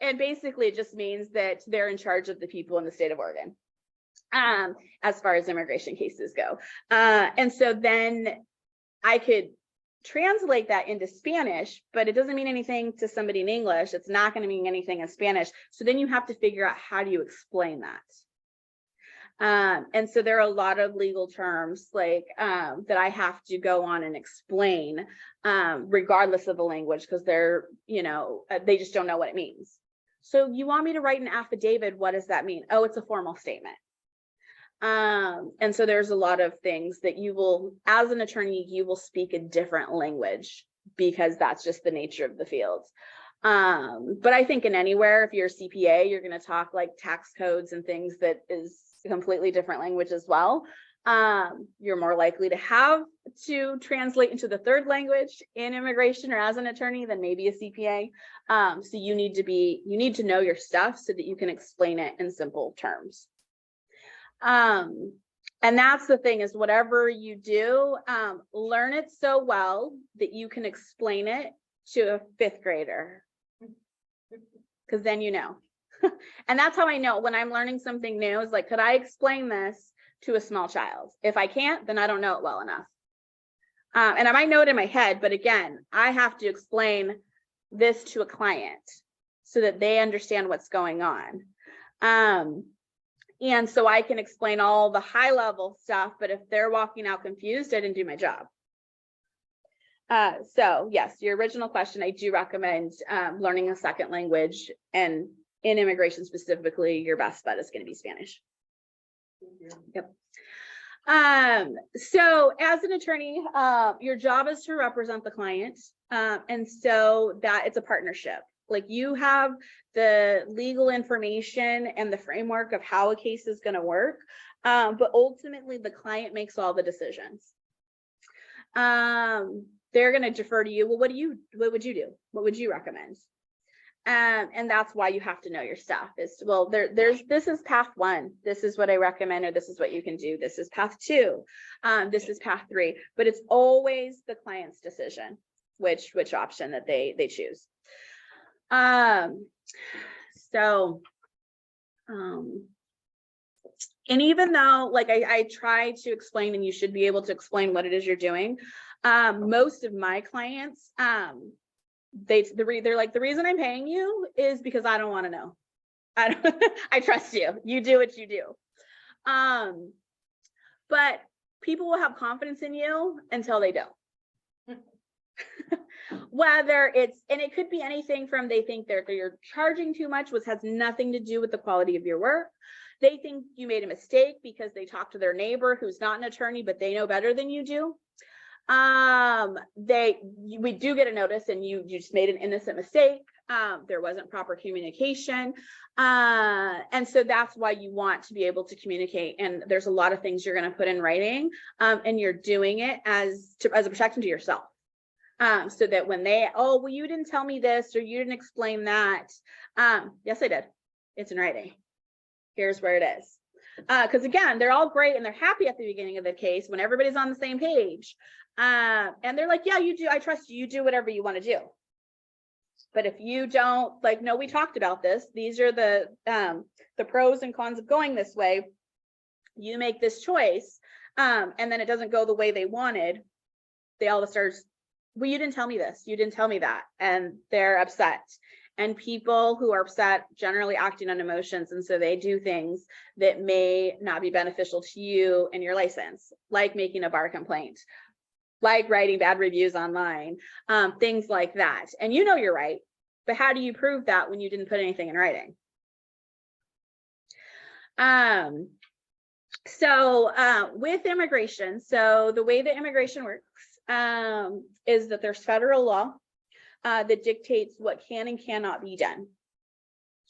B: And basically it just means that they're in charge of the people in the state of Oregon, as far as immigration cases go. And so then I could translate that into Spanish, but it doesn't mean anything to somebody in English. It's not going to mean anything in Spanish. So then you have to figure out, how do you explain that? And so there are a lot of legal terms like that I have to go on and explain, regardless of the language, because they're, you know, they just don't know what it means. So you want me to write an affidavit? What does that mean? Oh, it's a formal statement. And so there's a lot of things that you will, as an attorney, you will speak a different language because that's just the nature of the field. But I think in anywhere, if you're a CPA, you're going to talk like tax codes and things that is a completely different language as well. You're more likely to have to translate into the third language in immigration or as an attorney than maybe a CPA. So you need to know your stuff so that you can explain it in simple terms. And that's the thing, is whatever you do, learn it so well that you can explain it to a 5th grader, because then you know. And that's how I know when I'm learning something new, is like, could I explain this to a small child? If I can't, then I don't know it well enough. And I might know it in my head, but again, I have to explain this to a client so that they understand what's going on. And so I can explain all the high level stuff, but if they're walking out confused, I didn't do my job. So yes, your original question, I do recommend learning a second language, and in immigration specifically, your best bet is going to be Spanish. Yep. So as an attorney, your job is to represent the client. And so that it's a partnership. Like, you have the legal information and the framework of how a case is going to work. But ultimately the client makes all the decisions. They're going to defer to you. Well, what would you do? What would you recommend? And that's why you have to know your stuff. Is, well, this is path 1. This is what I recommend, or this is what you can do. This is path 2. This is path 3. But it's always the client's decision, which option that they choose. And even though, like, I try to explain, and you should be able to explain what it is you're doing, most of my clients, they're like, the reason I'm paying you is because I don't want to know. I trust you. You do what you do. But people will have confidence in you until they don't. Whether it's, and it could be anything from they think you're charging too much, which has nothing to do with the quality of your work. They think you made a mistake because they talked to their neighbor who's not an attorney, but they know better than you do. We do get a notice and you just made an innocent mistake. There wasn't proper communication. And so that's why you want to be able to communicate. And there's a lot of things you're going to put in writing, and you're doing it as a protection to yourself. So that when they, oh, well, you didn't tell me this, or you didn't explain that. Yes, I did. It's in writing. Here's where it is. Because again, they're all great and they're happy at the beginning of the case when everybody's on the same page. And they're like, yeah, you do. I trust you. You do whatever you want to do. But if you don't, like, no, we talked about this. These are the pros and cons of going this way. You make this choice, and then it doesn't go the way they wanted. They all start, well, you didn't tell me this. You didn't tell me that. And they're upset. And people who are upset generally acting on emotions. And so they do things that may not be beneficial to you and your license, like making a bar complaint, like writing bad reviews online, things like that. And you know you're right, but how do you prove that when you didn't put anything in writing? So with immigration, so the way that immigration works is that there's federal law that dictates what can and cannot be done.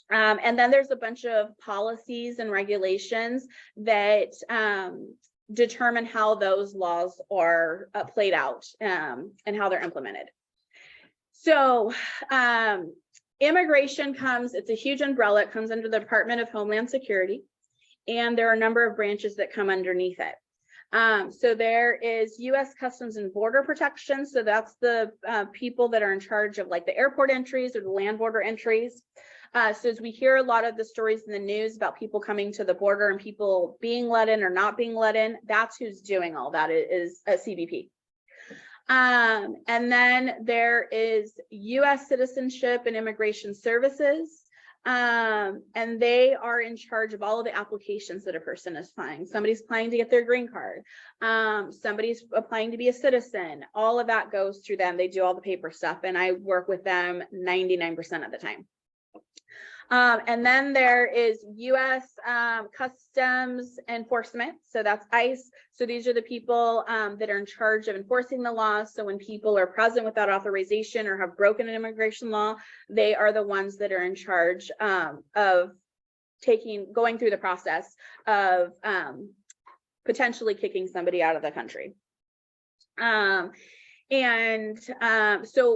B: And then there's a bunch of policies and regulations that determine how those laws are played out and how they're implemented. So immigration comes, it's a huge umbrella. It comes under the Department of Homeland Security, and there are a number of branches that come underneath it. So there is U.S. Customs and Border Protection. So that's the people that are in charge of like the airport entries or the land border entries. So as we hear a lot of the stories in the news about people coming to the border and people being let in or not being let in, that's who's doing all that is a CBP. And then there is U.S. Citizenship and Immigration Services. And they are in charge of all of the applications that a person is filing. Somebody's applying to get their green card. Somebody's applying to be a citizen. All of that goes through them. They do all the paper stuff, and I work with them 99% of the time. And then there is U.S. Customs Enforcement. So that's ICE. So these are the people that are in charge of enforcing the law. So when people are present without authorization or have broken an immigration law, they are the ones that are in charge of going through the process of potentially kicking somebody out of the country. So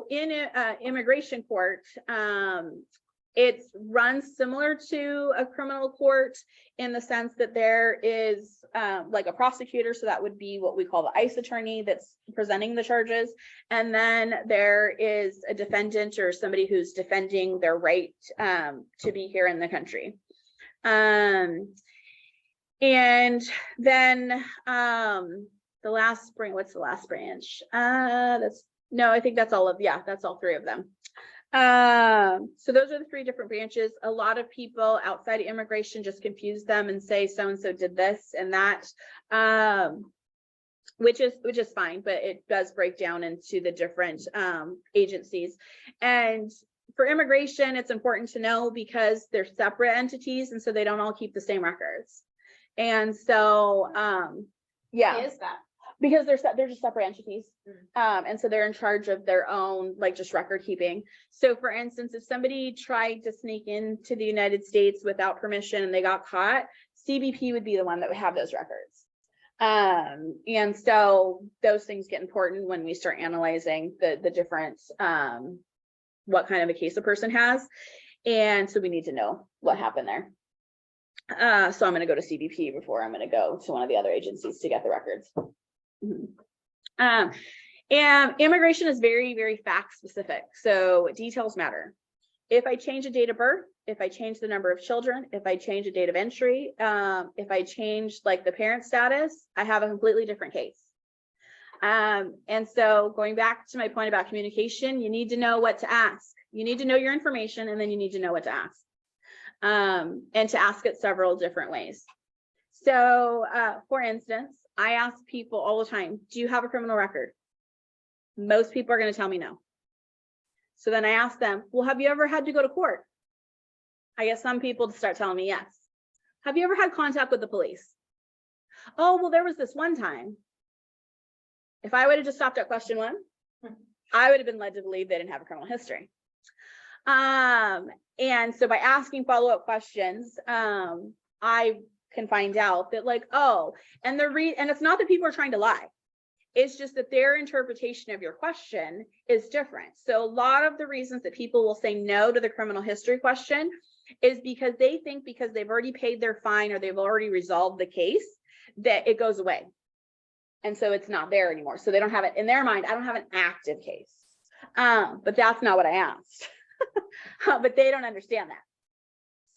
B: in immigration court, it runs similar to a criminal court in the sense that there is like a prosecutor. So that would be what we call the ICE attorney that's presenting the charges. And then there is a defendant or somebody who's defending their right to be here in the country. And then the last branch, what's the last branch? I think that's all that's all three of them. So those are the three different branches. A lot of people outside of immigration just confuse them and say so-and-so did this and that, which is fine, but it does break down into the different agencies. And for immigration, it's important to know because they're separate entities, and so they don't all keep the same records. And so
A: Why is that?
B: because they're just separate entities. And so they're in charge of their own, like, just record keeping. So for instance, if somebody tried to sneak into the United States without permission and they got caught, CBP would be the one that would have those records. And so those things get important when we start analyzing the different, what kind of a case a person has. And so we need to know what happened there. So I'm going to go to CBP before I'm going to go to one of the other agencies to get the records. And immigration is very, very fact specific. So details matter. If I change a date of birth, if I change the number of children, if I change a date of entry, if I change like the parent status, I have a completely different case. And so going back to my point about communication, you need to know what to ask. You need to know your information, and then you need to know what to ask. And to ask it several different ways. So for instance, I ask people all the time, do you have a criminal record? Most people are going to tell me no. So then I ask them, well, have you ever had to go to court? I get some people to start telling me yes. Have you ever had contact with the police? Oh, well, there was this one time. If I would have just stopped at question 1, I would have been led to believe they didn't have a criminal history. And so by asking follow-up questions, I can find out that like, oh, and and it's not that people are trying to lie. It's just that their interpretation of your question is different. So a lot of the reasons that people will say no to the criminal history question is because they think because they've already paid their fine or they've already resolved the case, that it goes away. And so it's not there anymore. So they don't have it in their mind. I don't have an active case. But that's not what I asked. But they don't understand that.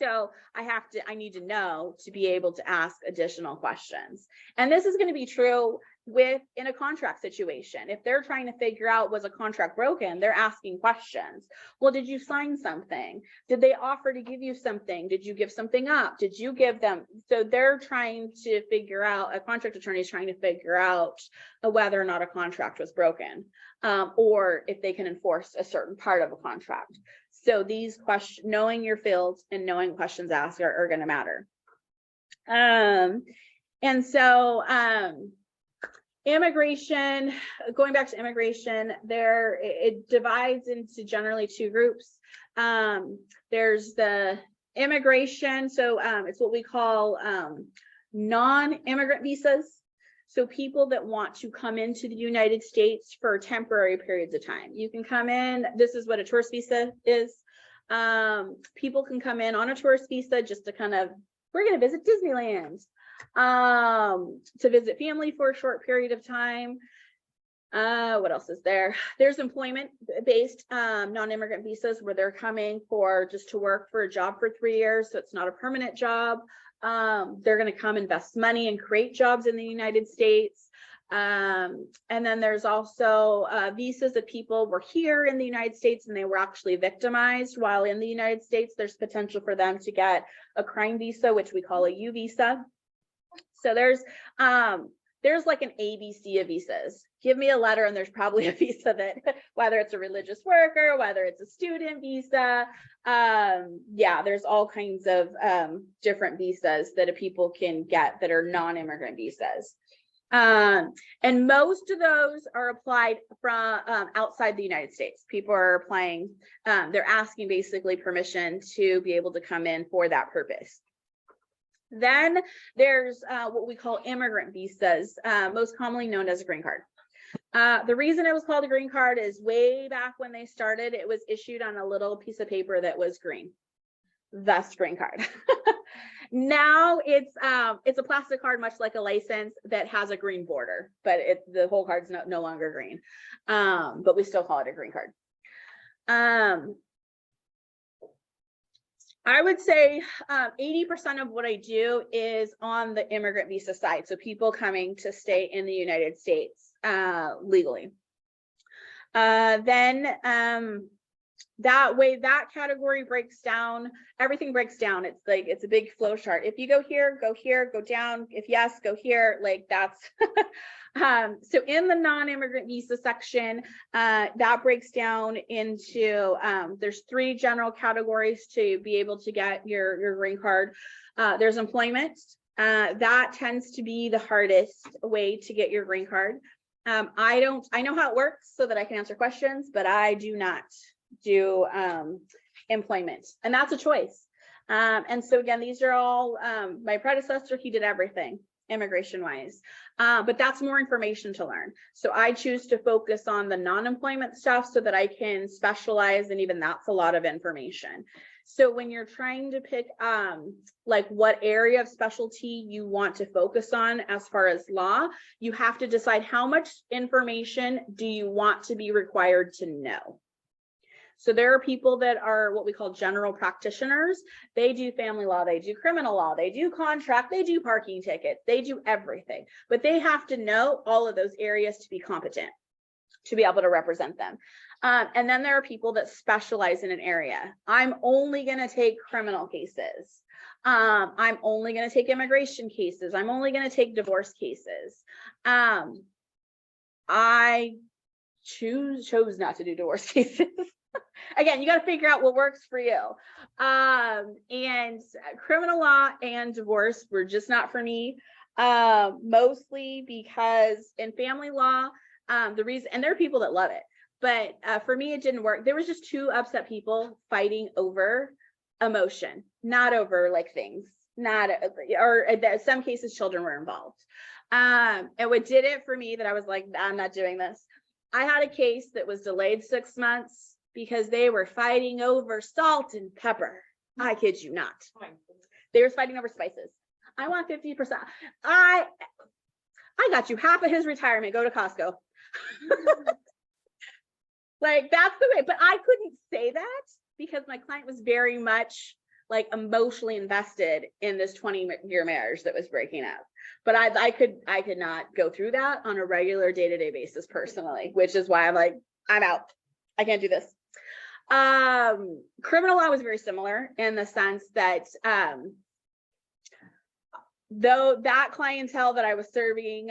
B: So I need to know to be able to ask additional questions. And this is going to be true in a contract situation. If they're trying to figure out, was a contract broken, they're asking questions. Well, did you sign something? Did they offer to give you something? Did you give something up? Did you give them? So they're trying to figure out, a contract attorney is trying to figure out whether or not a contract was broken, or if they can enforce a certain part of a contract. So these questions, knowing your fields and knowing questions asked are going to matter. And so, immigration, going back to immigration, it divides into generally 2 groups. There's the immigration, so it's what we call non-immigrant visas. So people that want to come into the United States for temporary periods of time. You can come in, this is what a tourist visa is. People can come in on a tourist visa just to kind of, we're going to visit Disneyland, to visit family for a short period of time. What else is there? There's employment-based non-immigrant visas where they're coming for just to work for a job for 3 years. So it's not a permanent job. They're going to come invest money and create jobs in the United States. And then there's also visas that people were here in the United States and they were actually victimized while in the United States. There's potential for them to get a crime visa, which we call a U visa. So there's like an ABC of visas. Give me a letter and there's probably a visa that, whether it's a religious worker, whether it's a student visa, yeah, there's all kinds of different visas that people can get that are non-immigrant visas. And most of those are applied from outside the United States. People are applying, they're asking basically permission to be able to come in for that purpose. Then there's what we call immigrant visas, most commonly known as a green card. The reason it was called a green card is way back when they started, it was issued on a little piece of paper that was green, thus green card. Now it's a plastic card, much like a license that has a green border, but the whole card's no longer green, but we still call it a green card. I would say 80% of what I do is on the immigrant visa side. So people coming to stay in the United States legally. Then that way, that category breaks down, everything breaks down. It's like, it's a big flow chart. If you go here, go down. If yes, go here, like that's, so in the non-immigrant visa section, that breaks down into, there's 3 general categories to be able to get your green card. There's employment. That tends to be the hardest way to get your green card. I know how it works so that I can answer questions, but I do not do employment, and that's a choice. And so again, these are all my predecessor, he did everything immigration wise, but that's more information to learn. So I choose to focus on the non-employment stuff so that I can specialize, and even that's a lot of information. So when you're trying to pick like what area of specialty you want to focus on as far as law, you have to decide how much information do you want to be required to know. So there are people that are what we call general practitioners. They do family law, they do criminal law, they do contract, they do parking tickets, they do everything, but they have to know all of those areas to be competent, to be able to represent them. And then there are people that specialize in an area. I'm only going to take criminal cases. I'm only going to take immigration cases. I'm only going to take divorce cases. I chose not to do divorce cases. Again, you got to figure out what works for you. And criminal law and divorce were just not for me, mostly because in family law, the reason, and there are people that love it, but for me, it didn't work. There was just two upset people fighting over emotion, not over like things, not, or in some cases, children were involved. And what did it for me that I was like, I'm not doing this. I had a case that was delayed 6 months because they were fighting over salt and pepper. I kid you not. They were fighting over spices. I want 50%. I got you half of his retirement. Go to Costco. Like, that's the way. But I couldn't say that because my client was very much like emotionally invested in this 20-year marriage that was breaking up. But I could not go through that on a regular day-to-day basis personally, which is why I'm like, I'm out. I can't do this. Criminal law was very similar in the sense that though that clientele that I was serving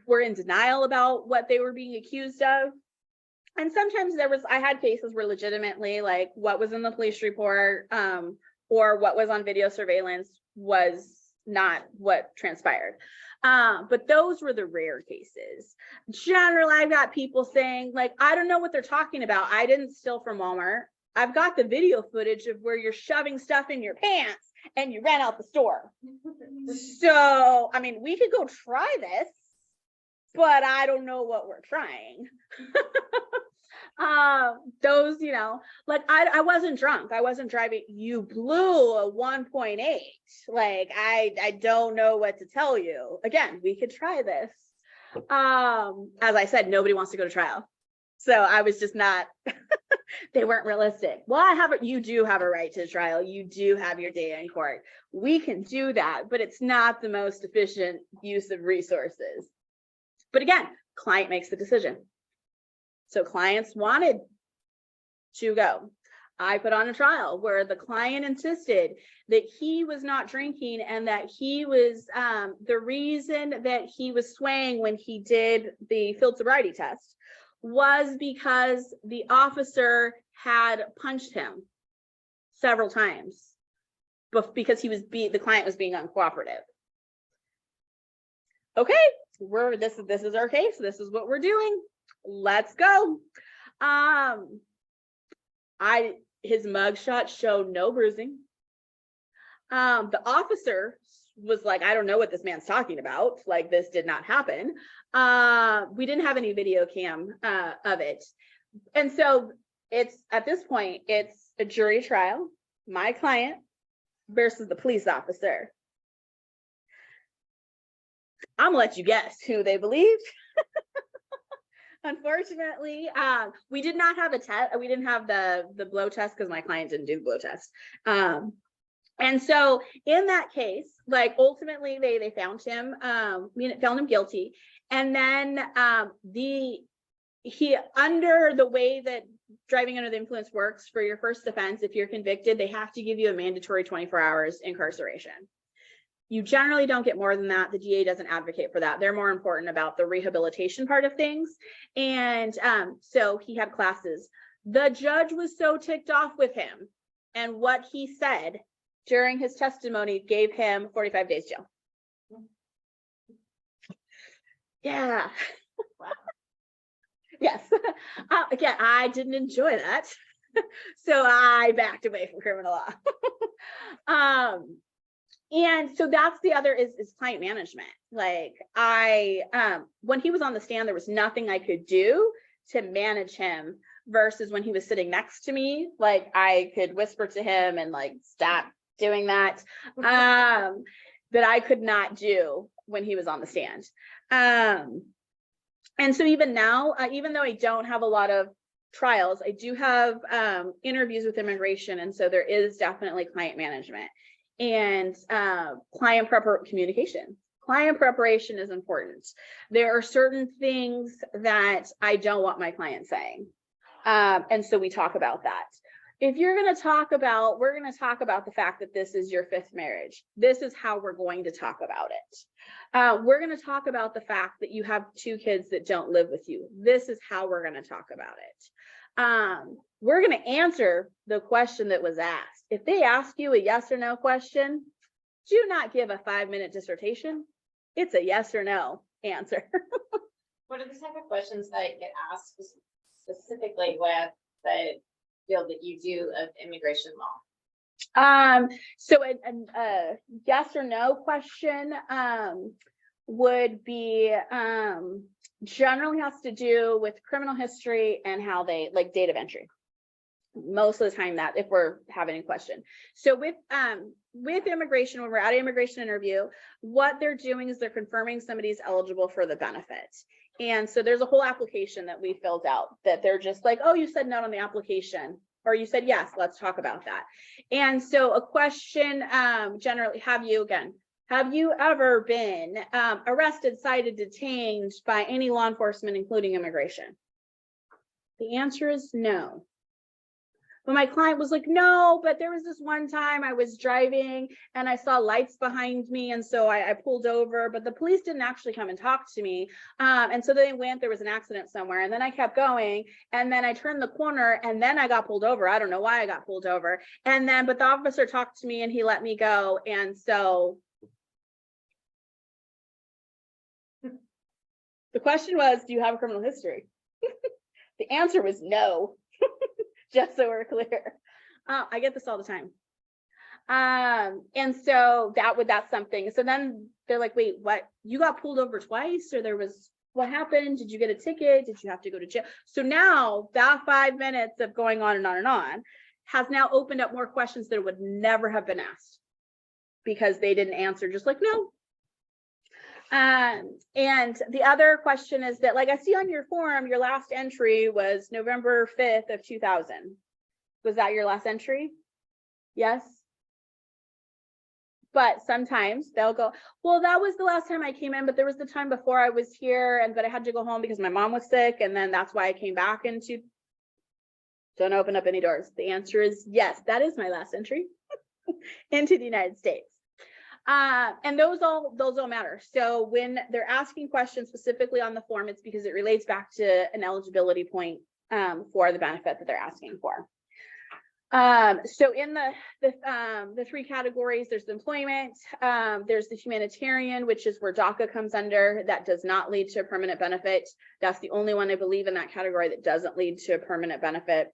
B: were in denial about what they were being accused of. And sometimes I had cases where legitimately like what was in the police report or what was on video surveillance was not what transpired. But those were the rare cases. Generally, I've got people saying like, I don't know what they're talking about. I didn't steal from Walmart. I've got the video footage of where you're shoving stuff in your pants and you ran out the store. So, I mean, we could go try this, but I don't know what we're trying. Those, you know, like I wasn't drunk. I wasn't driving. You blew a 1.8. Like, I don't know what to tell you. Again, we could try this. As I said, nobody wants to go to trial. So I was just not, they weren't realistic. Well, you do have a right to trial. You do have your day in court. We can do that, but it's not the most efficient use of resources. But again, client makes the decision. So clients wanted to go. I put on a trial where the client insisted that he was not drinking and that he was, the reason that he was swaying when he did the field sobriety test was because the officer had punched him several times because the client was being uncooperative. Okay, this is our case. This is what we're doing. Let's go. His mugshot showed no bruising. The officer was like, I don't know what this man's talking about. Like, this did not happen. We didn't have any video cam of it. And so at this point, it's a jury trial, my client versus the police officer. I'm gonna let you guess who they believed. Unfortunately, we did not have a test. We didn't have the blow test because my client didn't do the blow test. And so in that case, like ultimately they found him, found him guilty. And then he under the way that driving under the influence works for your first offense, if you're convicted, they have to give you a mandatory 24 hours incarceration. You generally don't get more than that. The DA doesn't advocate for that. They're more important about the rehabilitation part of things. And so he had classes. The judge was so ticked off with him and what he said during his testimony gave him 45 days jail. Yeah. Yes. Again, I didn't enjoy that. So I backed away from criminal law. And so that's the other is client management. Like when he was on the stand, there was nothing I could do to manage him versus when he was sitting next to me, like I could whisper to him and like, stop doing that, that I could not do when he was on the stand. And so even now, even though I don't have a lot of trials, I do have interviews with immigration. And so there is definitely client management. And client communication. Client preparation is important. There are certain things that I don't want my client saying. And so we talk about that. if you're going to talk about, we're going to talk about the fact that this is your 5th marriage. This is how we're going to talk about it. We're going to talk about the fact that you have 2 kids that don't live with you. This is how we're going to talk about it. We're going to answer the question that was asked. If they ask you a yes or no question, do not give a 5-minute dissertation. It's a yes or no answer.
A: What are the type of questions that get asked specifically with the field that you do of immigration law?
B: So a yes or no question would be generally has to do with criminal history and how they like date of entry. Most of the time that if we're having a question. So with immigration, when we're at an immigration interview, what they're doing is they're confirming somebody's eligible for the benefit. And so there's a whole application that we filled out that they're just like, oh, you said no on the application, or you said yes, let's talk about that. And so a question generally, have you ever been arrested, cited, detained by any law enforcement, including immigration? The answer is no. But my client was like, no, but there was this one time I was driving and I saw lights behind me. And so I pulled over, but the police didn't actually come and talk to me. And so they went, there was an accident somewhere. And then I kept going. And then I turned the corner and then I got pulled over. I don't know why I got pulled over. And then, but the officer talked to me and he let me go. And so the question was, do you have a criminal history? The answer was no. Just so we're clear. I get this all the time. And so that's something. So then they're like, wait, what? You got pulled over twice, or what happened? Did you get a ticket? Did you have to go to jail? So now that 5 minutes of going on and on and on has now opened up more questions that would never have been asked because they didn't answer, just like, no. And the other question is that, like I see on your form, your last entry was November 5th of 2000. Was that your last entry? Yes. But sometimes they'll go, well, that was the last time I came in, but there was the time before I was here, but I had to go home because my mom was sick. And then that's why I came back into. Don't open up any doors. The answer is yes, that is my last entry into the United States. And those all matter. So when they're asking questions specifically on the form, it's because it relates back to an eligibility point for the benefit that they're asking for. So in the 3 categories, there's the employment, there's the humanitarian, which is where DACA comes under. That does not lead to a permanent benefit. That's the only one I believe in that category that doesn't lead to a permanent benefit.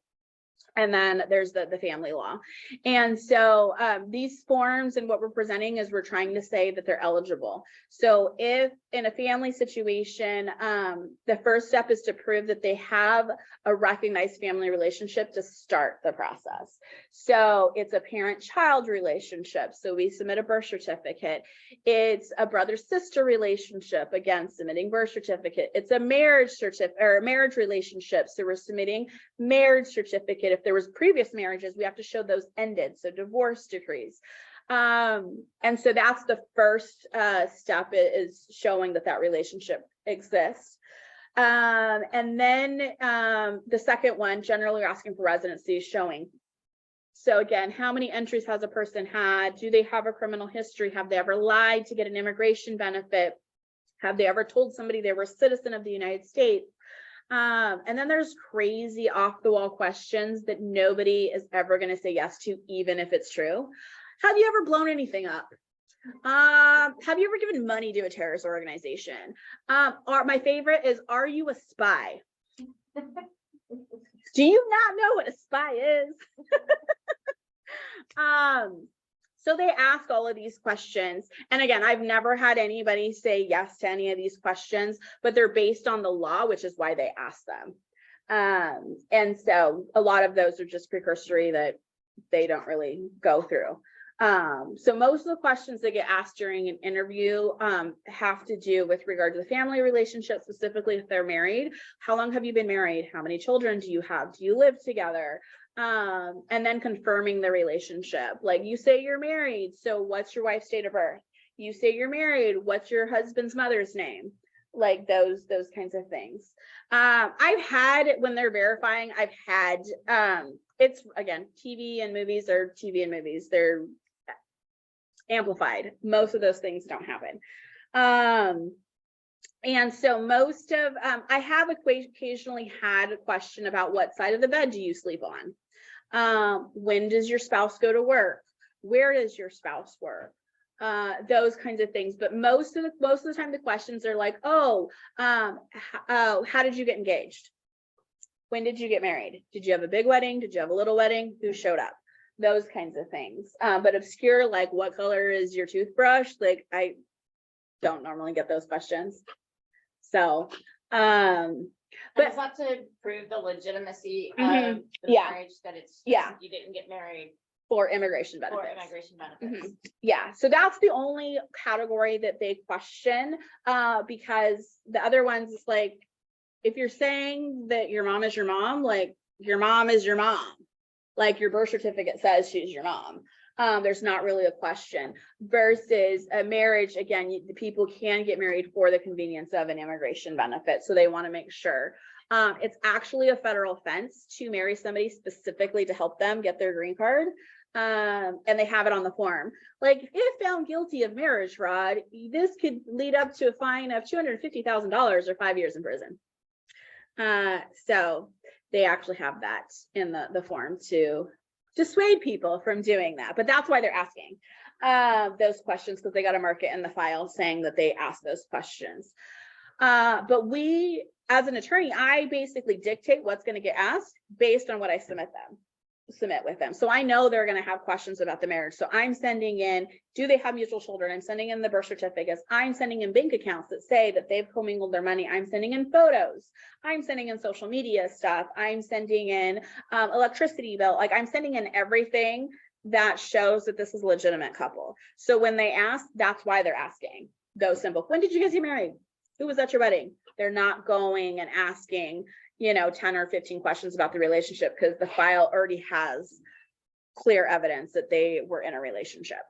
B: And then there's the family law. And so these forms and what we're presenting is we're trying to say that they're eligible. So if in a family situation, the first step is to prove that they have a recognized family relationship to start the process. So it's a parent-child relationship. So we submit a birth certificate. It's a brother-sister relationship, again, submitting birth certificate. It's a marriage certificate or a marriage relationship. So we're submitting marriage certificate. If there was previous marriages, we have to show those ended. So divorce decrees. And so that's the first step is showing that relationship exists. And then the second one, generally we're asking for residency, showing. So again, how many entries has a person had? Do they have a criminal history? Have they ever lied to get an immigration benefit? Have they ever told somebody they were a citizen of the United States? And then there's crazy off the wall questions that nobody is ever going to say yes to, even if it's true. Have you ever blown anything up? Have you ever given money to a terrorist organization? My favorite is, are you a spy? Do you not know what a spy is? So they ask all of these questions. And again, I've never had anybody say yes to any of these questions, but they're based on the law, which is why they ask them. And so a lot of those are just precursory that they don't really go through. So most of the questions that get asked during an interview have to do with regard to the family relationship, specifically if they're married. How long have you been married? How many children do you have? Do you live together? And then confirming the relationship. Like, you say you're married, so what's your wife's date of birth? You say you're married, what's your husband's mother's name? Like those kinds of things. I've had, when they're verifying, I've had it's again, TV and movies are TV and movies. They're amplified. Most of those things don't happen. And so most of, I have occasionally had a question about what side of the bed do you sleep on? When does your spouse go to work? Where does your spouse work? Those kinds of things. But most of the time the questions are like, how did you get engaged? When did you get married? Did you have a big wedding? Did you have a little wedding? Who showed up? Those kinds of things. But obscure, like what color is your toothbrush? Like I don't normally get those questions. So,
A: But
B: but
A: it's not to prove the legitimacy
B: Mhm.
A: of the
B: Yeah.
A: marriage, that it's,
B: Yeah.
A: you didn't get married
B: for immigration
A: for
B: benefits.
A: immigration benefits.
B: Yeah, so that's the only category that they question, because the other ones is like, if you're saying that your mom is your mom, like your mom is your mom, like your birth certificate says she's your mom. There's not really a question. Versus a marriage, again, the people can get married for the convenience of an immigration benefit, so they want to make sure. It's actually a federal offense to marry somebody specifically to help them get their green card. And they have it on the form. Like, if found guilty of marriage fraud, this could lead up to a fine of $250,000 or 5 years in prison. So they actually have that in the form to dissuade people from doing that. But that's why they're asking those questions, because they got to mark it in the file saying that they asked those questions. But we, as an attorney, I basically dictate what's going to get asked based on what I submit with them. So I know they're going to have questions about the marriage. So I'm sending in, do they have mutual children? I'm sending in the birth certificates. I'm sending in bank accounts that say that they've commingled their money. I'm sending in photos. I'm sending in social media stuff. I'm sending in electricity bill. Like, I'm sending in everything that shows that this is a legitimate couple. So when they ask, that's why they're asking those simple. When did you guys get married? Who was at your wedding? They're not going and asking, 10 or 15 questions about the relationship, because the file already has clear evidence that they were in a relationship.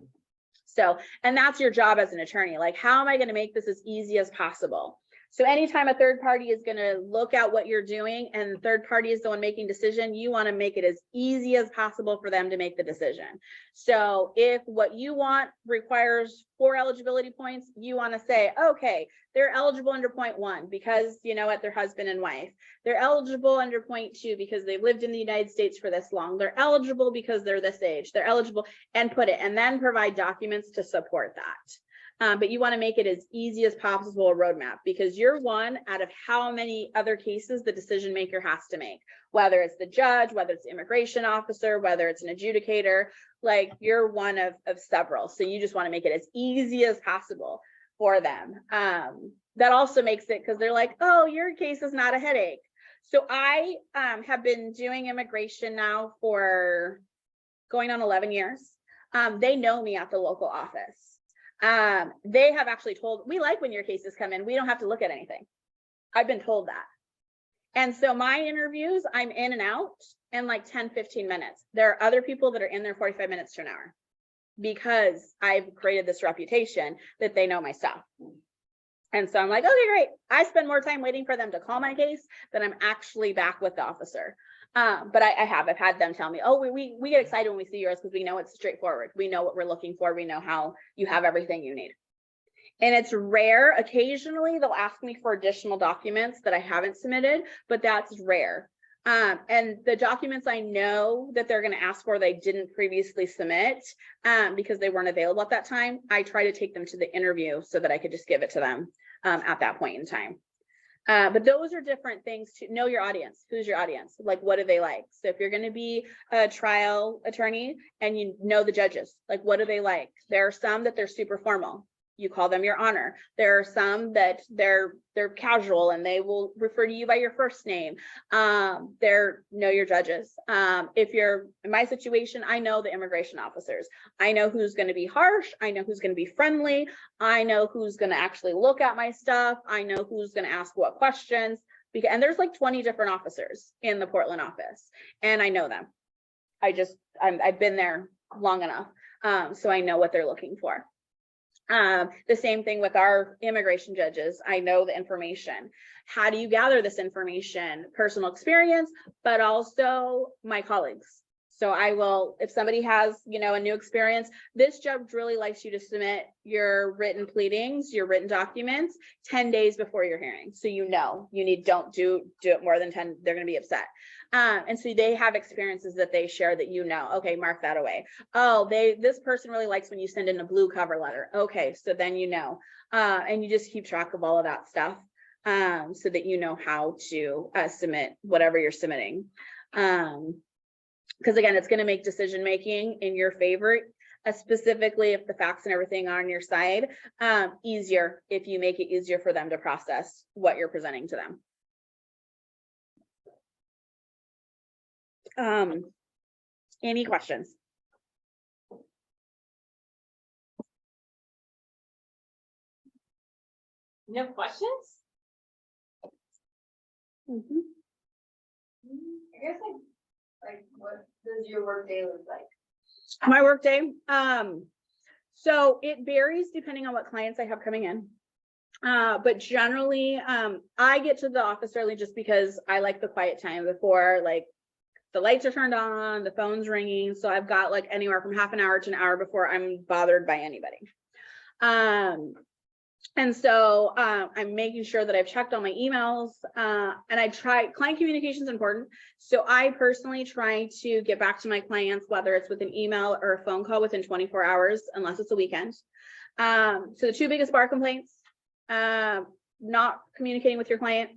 B: So, and that's your job as an attorney. Like, how am I going to make this as easy as possible? So anytime a third party is going to look at what you're doing and the third party is the one making decision, you want to make it as easy as possible for them to make the decision. So if what you want requires 4 eligibility points, you want to say, okay, they're eligible under point 1 because, they're husband and wife. They're eligible under point 2 because they've lived in the United States for this long. They're eligible because they're this age. They're eligible, and put it, and then provide documents to support that. But you want to make it as easy as possible, a roadmap, because you're one out of how many other cases the decision maker has to make, whether it's the judge, whether it's the immigration officer, whether it's an adjudicator. Like, you're one of several. So you just want to make it as easy as possible for them. That also makes it, because they're like, oh, your case is not a headache. So I have been doing immigration now for going on 11 years. They know me at the local office. They have actually told, we like when your cases come in, we don't have to look at anything. I've been told that. And so my interviews, I'm in and out in like 10-15 minutes. There are other people that are in there 45 minutes to an hour, because I've created this reputation that they know my stuff. And so I'm like, okay, great. I spend more time waiting for them to call my case than I'm actually back with the officer. But I've had them tell me, oh, we get excited when we see yours because we know it's straightforward. We know what we're looking for. We know how you have everything you need. And it's rare. Occasionally they'll ask me for additional documents that I haven't submitted, but that's rare. And the documents I know that they're going to ask for, they didn't previously submit because they weren't available at that time. I try to take them to the interview so that I could just give it to them at that point in time. But those are different things to know your audience. Who's your audience? Like, what do they like? So if you're going to be a trial attorney and you know the judges, like, what do they like? There are some that they're super formal. You call them your honor. There are some that they're casual and they will refer to you by your first name. Know your judges. If you're in my situation, I know the immigration officers. I know who's going to be harsh. I know who's going to be friendly. I know who's going to actually look at my stuff. I know who's going to ask what questions. And there's like 20 different officers in the Portland office, and I know them. I've been there long enough, so I know what they're looking for. The same thing with our immigration judges. I know the information. How do you gather this information? Personal experience, but also my colleagues. So I will, if somebody has, you know, a new experience, this judge really likes you to submit your written pleadings, your written documents 10 days before your hearing. So you know, you need, don't do it more than 10, they're going to be upset. And so they have experiences that they share that, you know, okay, mark that away. Oh, this person really likes when you send in a blue cover letter. Okay, so then you know, and you just keep track of all of that stuff, so that you know how to submit whatever you're submitting. Because again, it's going to make decision making in your favor, specifically if the facts and everything are on your side, easier if you make it easier for them to process what you're presenting to them. Any questions?
A: No questions?
B: Mhm.
D: I guess like what does your work day look like?
B: My workday, so it varies depending on what clients I have coming in. But generally, I get to the office early just because I like the quiet time before, like, the lights are turned on, the phone's ringing. So I've got like anywhere from half an hour to an hour before I'm bothered by anybody. And so I'm making sure that I've checked all my emails, and I try, client communication is important. So I personally try to get back to my clients, whether it's with an email or a phone call within 24 hours, unless it's a weekend. So the two biggest bar complaints, not communicating with your client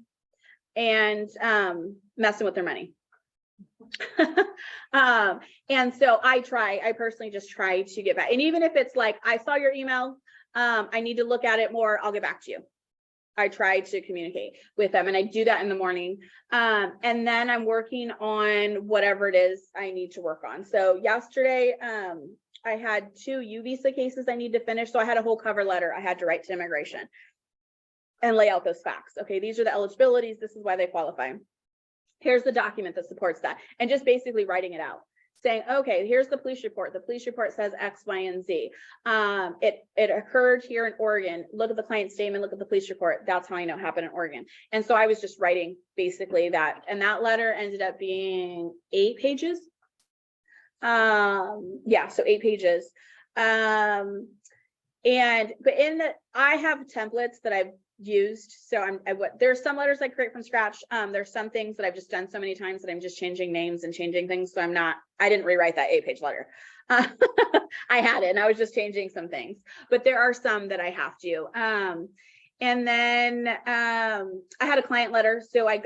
B: and messing with their money. And so I personally just try to get back. And even if it's like, I saw your email, I need to look at it more, I'll get back to you. I try to communicate with them, and I do that in the morning. And then I'm working on whatever it is I need to work on. So yesterday, I had 2 U visa cases I need to finish. So I had a whole cover letter I had to write to immigration and lay out those facts. Okay, these are the eligibilities. This is why they qualify. Here's the document that supports that. And just basically writing it out, saying, okay, here's the police report. The police report says X, Y, and Z. It occurred here in Oregon. Look at the client statement, look at the police report. That's how I know it happened in Oregon. And so I was just writing basically that. And that letter ended up being 8 pages. Yeah, so 8 pages. But in the, I have templates that I've used. So there's some letters I create from scratch. There's some things that I've just done so many times that I'm just changing names and changing things. So I didn't rewrite that 8-page letter. I had it and I was just changing some things, but there are some that I have to. And then I had a client letter. So I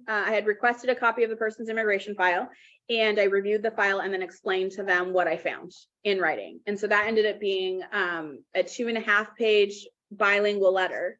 B: had requested a copy of the person's immigration file, and I reviewed the file and then explained to them what I found in writing. And so that ended up being a 2.5-page bilingual letter.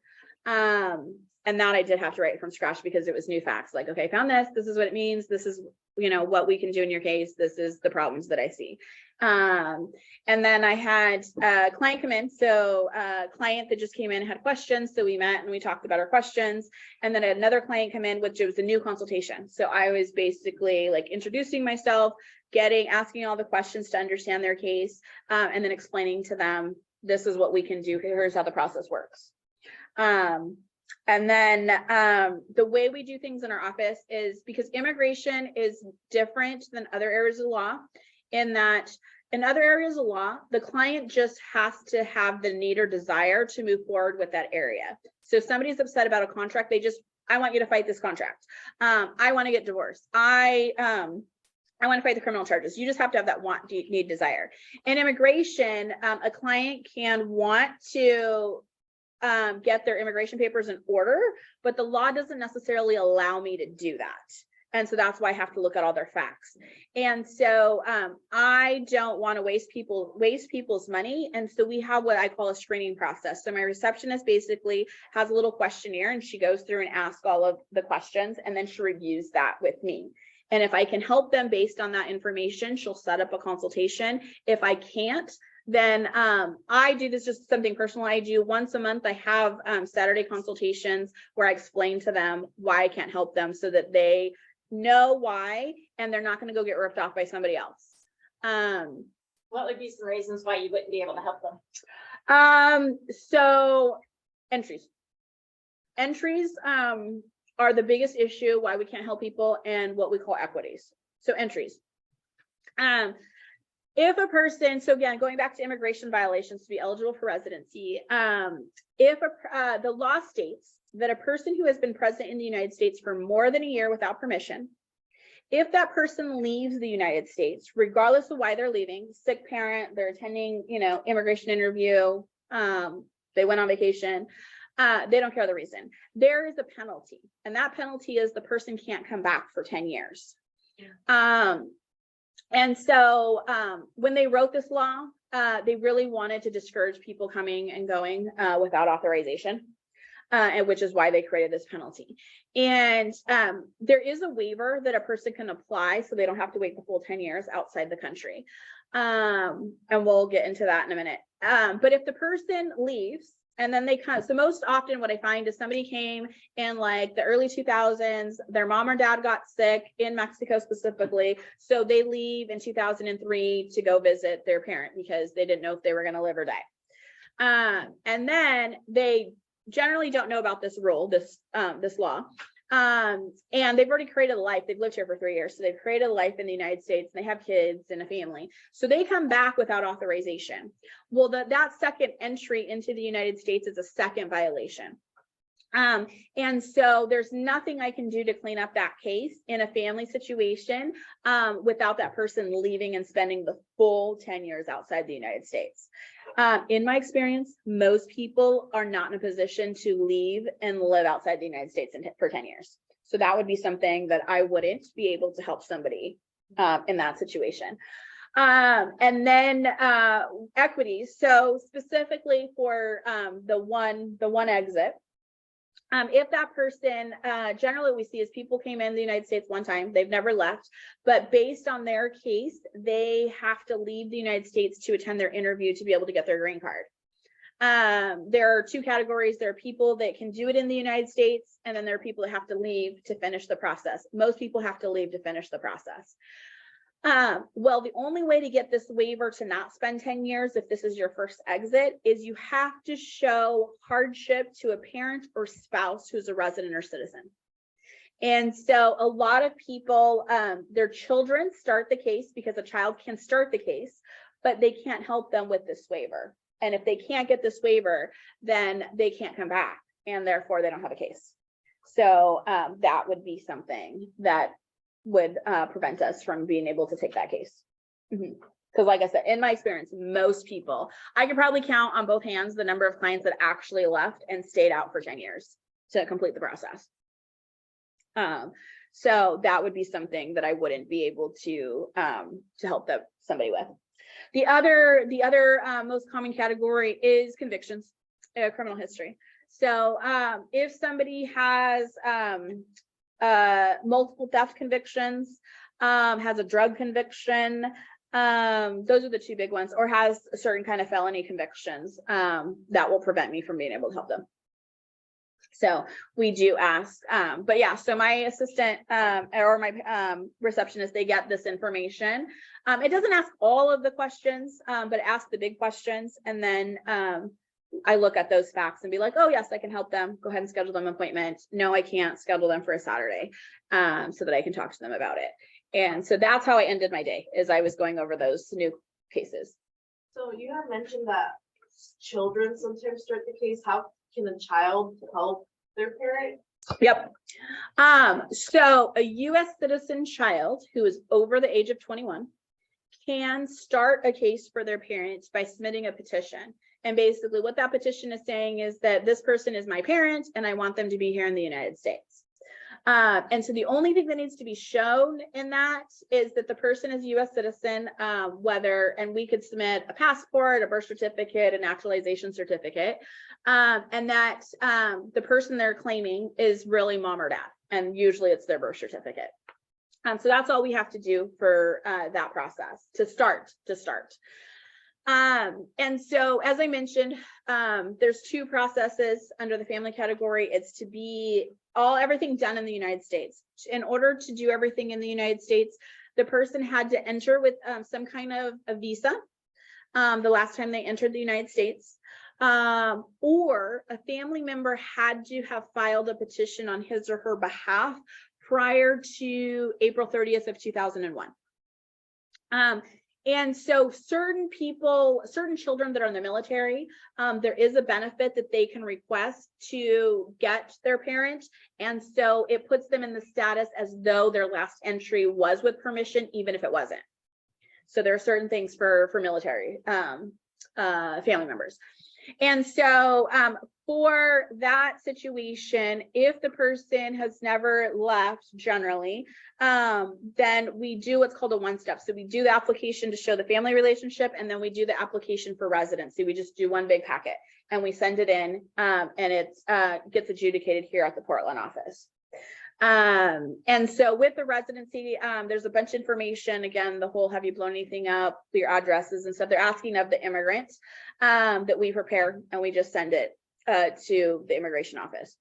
B: And that I did have to write from scratch because it was new facts. Like, okay, I found this. This is what it means. This is, you know, what we can do in your case. This is the problems that I see. And then I had a client come in. So a client that just came in had questions. So we met and we talked about our questions. And then I had another client come in, which was a new consultation. So I was basically like introducing myself, asking all the questions to understand their case, and then explaining to them, this is what we can do. Here's how the process works. And then the way we do things in our office is, because immigration is different than other areas of law, in that in other areas of law, the client just has to have the need or desire to move forward with that area. So if somebody's upset about a contract, I want you to fight this contract. I want to get divorced. I want to fight the criminal charges. You just have to have that want, need, desire. In immigration, a client can want to get their immigration papers in order, but the law doesn't necessarily allow me to do that. And so that's why I have to look at all their facts. And so I don't want to waste people's money. And so we have what I call a screening process. So my receptionist basically has a little questionnaire, and she goes through and asks all of the questions, and then she reviews that with me. And if I can help them based on that information, she'll set up a consultation. If I can't, then I do this, just something personal I do once a month. I have Saturday consultations where I explain to them why I can't help them, so that they know why, and they're not going to go get ripped off by somebody else.
A: What would be some reasons why you wouldn't be able to help them?
B: So entries. Entries are the biggest issue why we can't help people and what we call equities. So entries. If a person, so again, going back to immigration violations to be eligible for residency, if the law states that a person who has been present in the United States for more than a year without permission, if that person leaves the United States, regardless of why they're leaving, sick parent, they're attending, immigration interview, they went on vacation, they don't care the reason. There is a penalty, and that penalty is the person can't come back for 10 years. And so when they wrote this law, they really wanted to discourage people coming and going without authorization, and which is why they created this penalty. And there is a waiver that a person can apply so they don't have to wait the full 10 years outside the country. And we'll get into that in a minute. But if the person leaves, and then they come, so most often what I find is somebody came in like the early 2000s, their mom or dad got sick in Mexico specifically. So they leave in 2003 to go visit their parent because they didn't know if they were going to live or die. And then they generally don't know about this rule, this law. And they've already created a life. They've lived here for 3 years. So they've created a life in the United States, and they have kids and a family. So they come back without authorization. Well, that second entry into the United States is a second violation. And so there's nothing I can do to clean up that case in a family situation without that person leaving and spending the full 10 years outside the United States. In my experience, most people are not in a position to leave and live outside the United States for 10 years. So that would be something that I wouldn't be able to help somebody in that situation. And then equities. So specifically for the one exit, if that person, generally what we see is people came in the United States one time, they've never left, but based on their case, they have to leave the United States to attend their interview to be able to get their green card. There are two categories. There are people that can do it in the United States, and then there are people that have to leave to finish the process. Most people have to leave to finish the process. Well, the only way to get this waiver to not spend 10 years, if this is your first exit, is you have to show hardship to a parent or spouse who's a resident or citizen. And so a lot of people, their children start the case because a child can start the case, but they can't help them with this waiver. And if they can't get this waiver, then they can't come back, and therefore they don't have a case. So that would be something that would prevent us from being able to take that case. Because like I said, in my experience, most people, I could probably count on both hands the number of clients that actually left and stayed out for 10 years to complete the process. So that would be something that I wouldn't be able to help somebody with. The other most common category is convictions, criminal history. So if somebody has multiple theft convictions, has a drug conviction, those are the two big ones, or has a certain kind of felony convictions, that will prevent me from being able to help them. So we do ask, but yeah, so my assistant or my receptionist, they get this information. It doesn't ask all of the questions, but it asks the big questions, and then I look at those facts and be like, oh yes, I can help them. Go ahead and schedule them an appointment. No, I can't schedule them for a Saturday, so that I can talk to them about it. And so that's how I ended my day, is I was going over those new cases.
C: So you have mentioned that children sometimes start the case. How can a child help their parent?
B: Yep. So a U.S. citizen child who is over the age of 21 can start a case for their parents by submitting a petition. And basically what that petition is saying is that this person is my parent and I want them to be here in the United States. And so the only thing that needs to be shown in that is that the person is a U.S. citizen, and we could submit a passport, a birth certificate, a naturalization certificate, and that the person they're claiming is really mom or dad, and usually it's their birth certificate. So that's all we have to do for that process to start. And so, as I mentioned, there's two processes under the family category. It's to be everything done in the United States. In order to do everything in the United States, the person had to enter with some kind of a visa the last time they entered the United States. or a family member had to have filed a petition on his or her behalf prior to April 30th of 2001. And so certain people, certain children that are in the military, there is a benefit that they can request to get their parent. And so it puts them in the status as though their last entry was with permission, even if it wasn't. So there are certain things for military family members. And so for that situation, if the person has never left generally, then we do what's called a one-step. So we do the application to show the family relationship, and then we do the application for residency. We just do one big packet and we send it in, and it gets adjudicated here at the Portland office. And so with the residency, there's a bunch of information. Again, the whole, have you blown anything up, your addresses and stuff. They're asking of the immigrant that we prepare, and we just send it to the immigration office.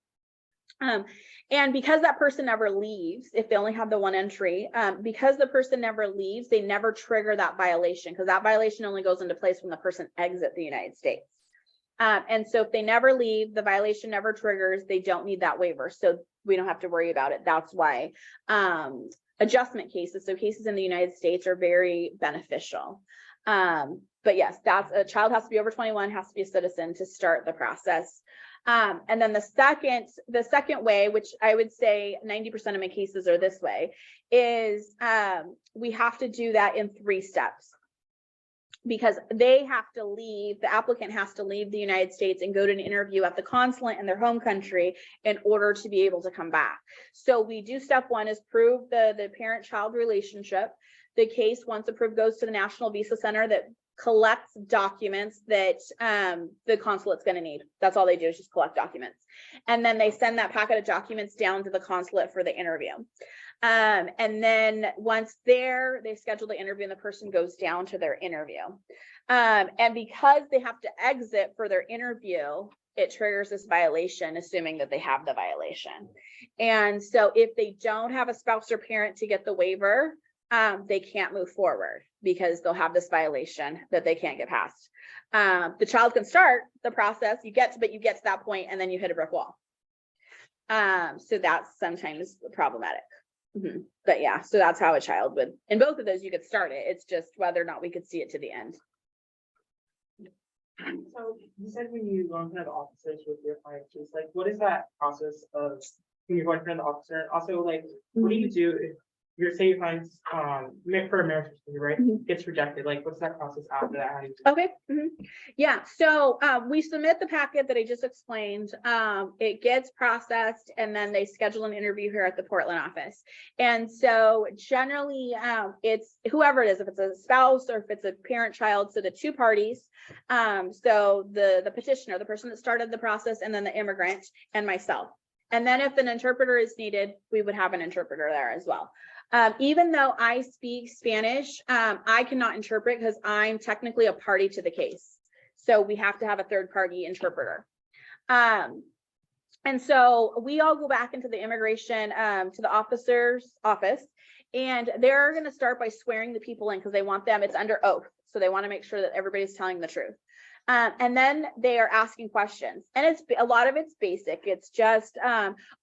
B: And because that person never leaves, if they only have the one entry, because the person never leaves, they never trigger that violation, because that violation only goes into place when the person exits the United States. And so if they never leave, the violation never triggers, they don't need that waiver. So we don't have to worry about it. That's why adjustment cases, so cases in the United States, are very beneficial. But yes, that's a child has to be over 21, has to be a citizen to start the process. And then the second way, which I would say 90% of my cases are this way, is we have to do that in 3 steps. Because they have to leave, the applicant has to leave the United States and go to an interview at the consulate in their home country in order to be able to come back. So we do step 1 is prove the parent-child relationship. The case, once approved, goes to the National Visa Center that collects documents that the consulate's going to need. That's all they do, is just collect documents. And then they send that packet of documents down to the consulate for the interview. And then once there, they schedule the interview and the person goes down to their interview. And because they have to exit for their interview, it triggers this violation, assuming that they have the violation. And so if they don't have a spouse or parent to get the waiver, they can't move forward because they'll have this violation that they can't get past. The child can start the process, but you get to that point and then you hit a brick wall. So that's sometimes problematic. But yeah, so that's how a child would, in both of those, you could start it. It's just whether or not we could see it to the end.
F: So you said when you go into the offices with your clients, it's like, what is that process of when you're going to the officer? Also, like, what do you do if you're say your client's for a marriage, right? Gets rejected. Like, what's that process after that? How do you do
B: Okay. Yeah. So we submit the packet that I just explained. It gets processed, and then they schedule an interview here at the Portland office. And so generally, it's whoever it is, if it's a spouse or if it's a parent-child, so the 2 parties. So the petitioner, the person that started the process, and then the immigrant and myself. And then if an interpreter is needed, we would have an interpreter there as well. Even though I speak Spanish, I cannot interpret because I'm technically a party to the case. So we have to have a 3rd-party interpreter. And so we all go back into the immigration, to the officer's office, and they're going to start by swearing the people in because they want them, it's under oath. So they want to make sure that everybody's telling the truth. And then they are asking questions, and it's a lot of it's basic. It's just,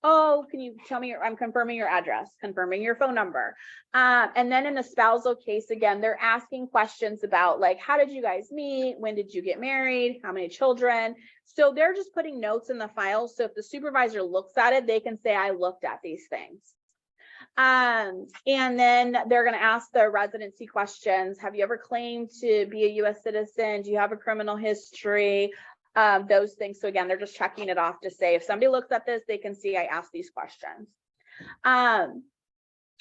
B: oh, can you tell me, I'm confirming your address, confirming your phone number. And then in a spousal case, again, they're asking questions about like, how did you guys meet? When did you get married? How many children? So they're just putting notes in the file. So if the supervisor looks at it, they can say, I looked at these things. And then they're going to ask the residency questions. Have you ever claimed to be a U.S. citizen? Do you have a criminal history? Those things. So again, they're just checking it off to say, if somebody looks at this, they can see I asked these questions.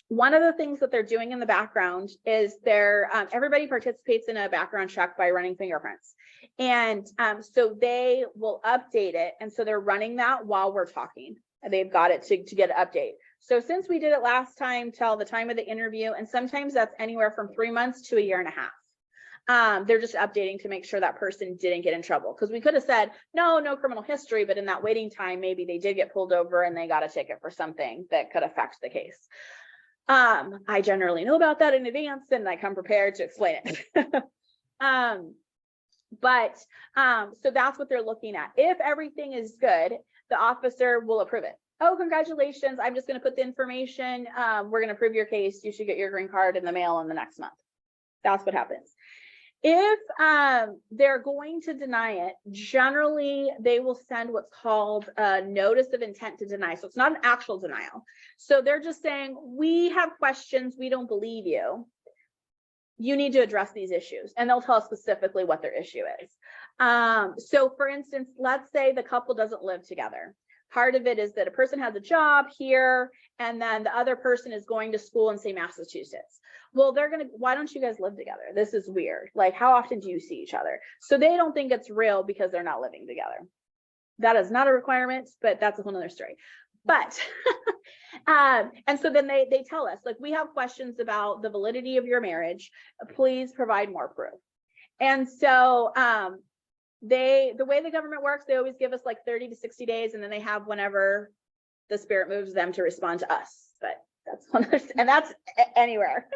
B: One of the things that they're doing in the background is everybody participates in a background check by running fingerprints. And so they will update it. And so they're running that while we're talking. They've got it to get an update. So since we did it last time till the time of the interview, and sometimes that's anywhere from 3 months to a year and a half. They're just updating to make sure that person didn't get in trouble. Because we could have said, no criminal history, but in that waiting time, maybe they did get pulled over and they got a ticket for something that could affect the case. I generally know about that in advance and I come prepared to explain it. But so that's what they're looking at. If everything is good, the officer will approve it. Oh, congratulations. I'm just going to put the information. We're going to approve your case. You should get your green card in the mail in the next month. That's what happens. If they're going to deny it, generally they will send what's called a notice of intent to deny. So it's not an actual denial. So they're just saying, we have questions. We don't believe you. You need to address these issues, and they'll tell us specifically what their issue is. So for instance, let's say the couple doesn't live together. Part of it is that a person has a job here, and then the other person is going to school in, say, Massachusetts. Well, why don't you guys live together? This is weird. Like, how often do you see each other? So they don't think it's real because they're not living together. That is not a requirement, but that's a whole nother story. But, and so then they tell us, like, we have questions about the validity of your marriage. Please provide more proof. And so, the way the government works, they always give us like 30 to 60 days, and then they have whenever the spirit moves them to respond to us. But that's one of those, and that's anywhere.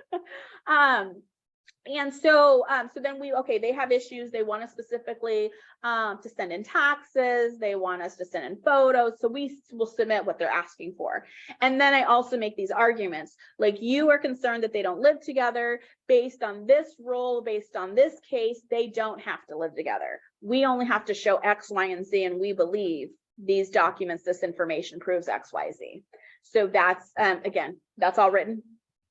B: And so then they have issues. They want us specifically to send in taxes. They want us to send in photos. So we will submit what they're asking for. And then I also make these arguments, like, you are concerned that they don't live together based on this rule, based on this case, they don't have to live together. We only have to show X, Y, and Z, and we believe these documents, this information proves X, Y, Z. So that's, again, that's all written.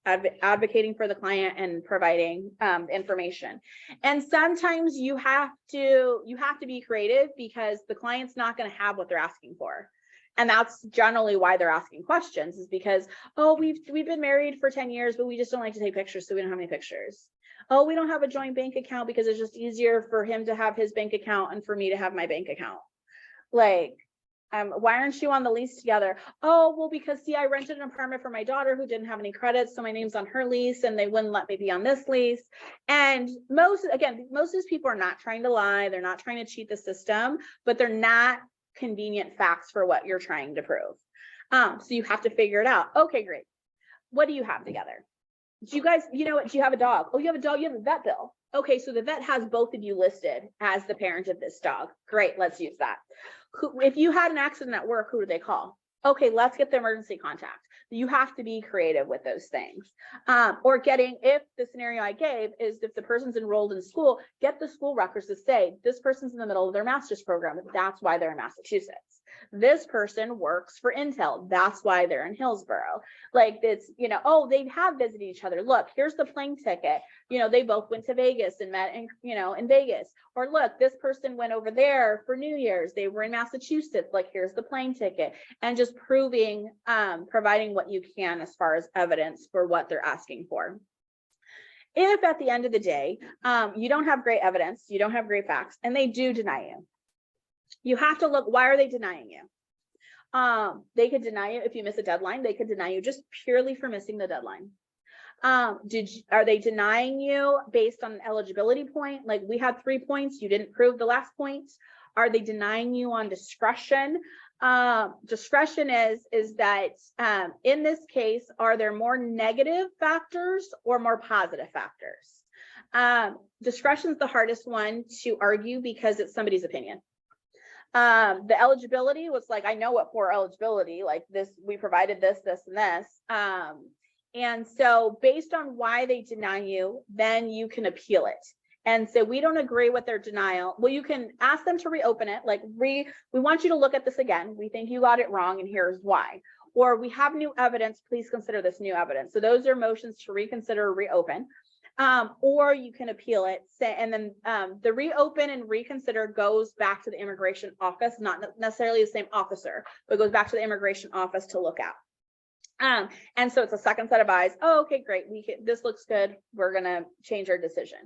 B: Advocating for the client and providing information. And sometimes you have to be creative, because the client's not going to have what they're asking for. And that's generally why they're asking questions, is because, oh, we've been married for 10 years, but we just don't like to take pictures, so we don't have any pictures. Oh, we don't have a joint bank account because it's just easier for him to have his bank account and for me to have my bank account. Like, why aren't you on the lease together? Oh, well, because see, I rented an apartment for my daughter who didn't have any credits, so my name's on her lease, and they wouldn't let me be on this lease. And most of these people are not trying to lie. They're not trying to cheat the system, but they're not convenient facts for what you're trying to prove. So you have to figure it out. Okay, great. What do you have together? Do you guys, do you have a dog? Oh, you have a dog, you have a vet bill. Okay, so the vet has both of you listed as the parent of this dog. Great, let's use that. If you had an accident at work, who do they call? Okay, let's get the emergency contact. You have to be creative with those things. Or if the scenario I gave is if the person's enrolled in school, get the school records to say, this person's in the middle of their master's program. That's why they're in Massachusetts. This person works for Intel. That's why they're in Hillsborough. Like, it's, oh, they have visited each other. Look, here's the plane ticket. They both went to Vegas and met in Vegas. Or look, this person went over there for New Year's. They were in Massachusetts. Like, here's the plane ticket. And just providing what you can as far as evidence for what they're asking for. If at the end of the day, you don't have great evidence, you don't have great facts, and they do deny you, you have to look, why are they denying you? They could deny you if you miss a deadline. They could deny you just purely for missing the deadline. Are they denying you based on an eligibility point? Like, we had 3 points, you didn't prove the last point. Are they denying you on discretion? Discretion is that in this case, are there more negative factors or more positive factors? Discretion is the hardest one to argue because it's somebody's opinion. The eligibility was like, I know what for eligibility, like this, we provided this, and this. And so based on why they deny you, then you can appeal it. And so we don't agree with their denial. Well, you can ask them to reopen it. Like, we want you to look at this again. We think you got it wrong, and here's why. Or we have new evidence. Please consider this new evidence. So those are motions to reconsider or reopen. Or you can appeal it, and then the reopen and reconsider goes back to the immigration office, not necessarily the same officer, but goes back to the immigration office to look at. And so it's a second set of eyes. Oh, okay, great. This looks good. We're gonna change our decision.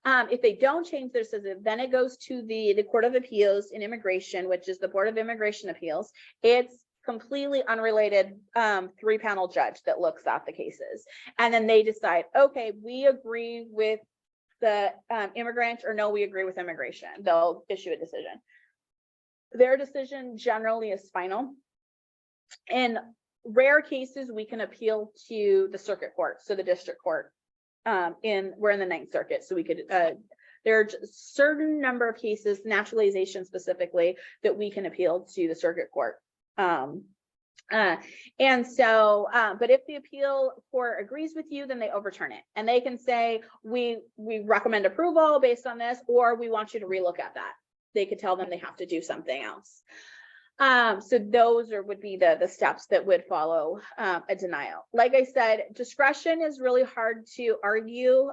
B: If they don't change their decision, then it goes to the Court of Appeals in Immigration, which is the Board of Immigration Appeals. It's completely unrelated 3-panel judge that looks at the cases. And then they decide, okay, we agree with the immigrant, or no, we agree with immigration. They'll issue a decision. Their decision generally is final. In rare cases, we can appeal to the circuit court, so the district court. We're in the 9th Circuit, so we could There are a certain number of cases, naturalization specifically, that we can appeal to the circuit court. And so, but if the appeal court agrees with you, then they overturn it, and they can say, we recommend approval based on this, or we want you to relook at that. They could tell them they have to do something else. So those would be the steps that would follow a denial. Like I said, discretion is really hard to argue.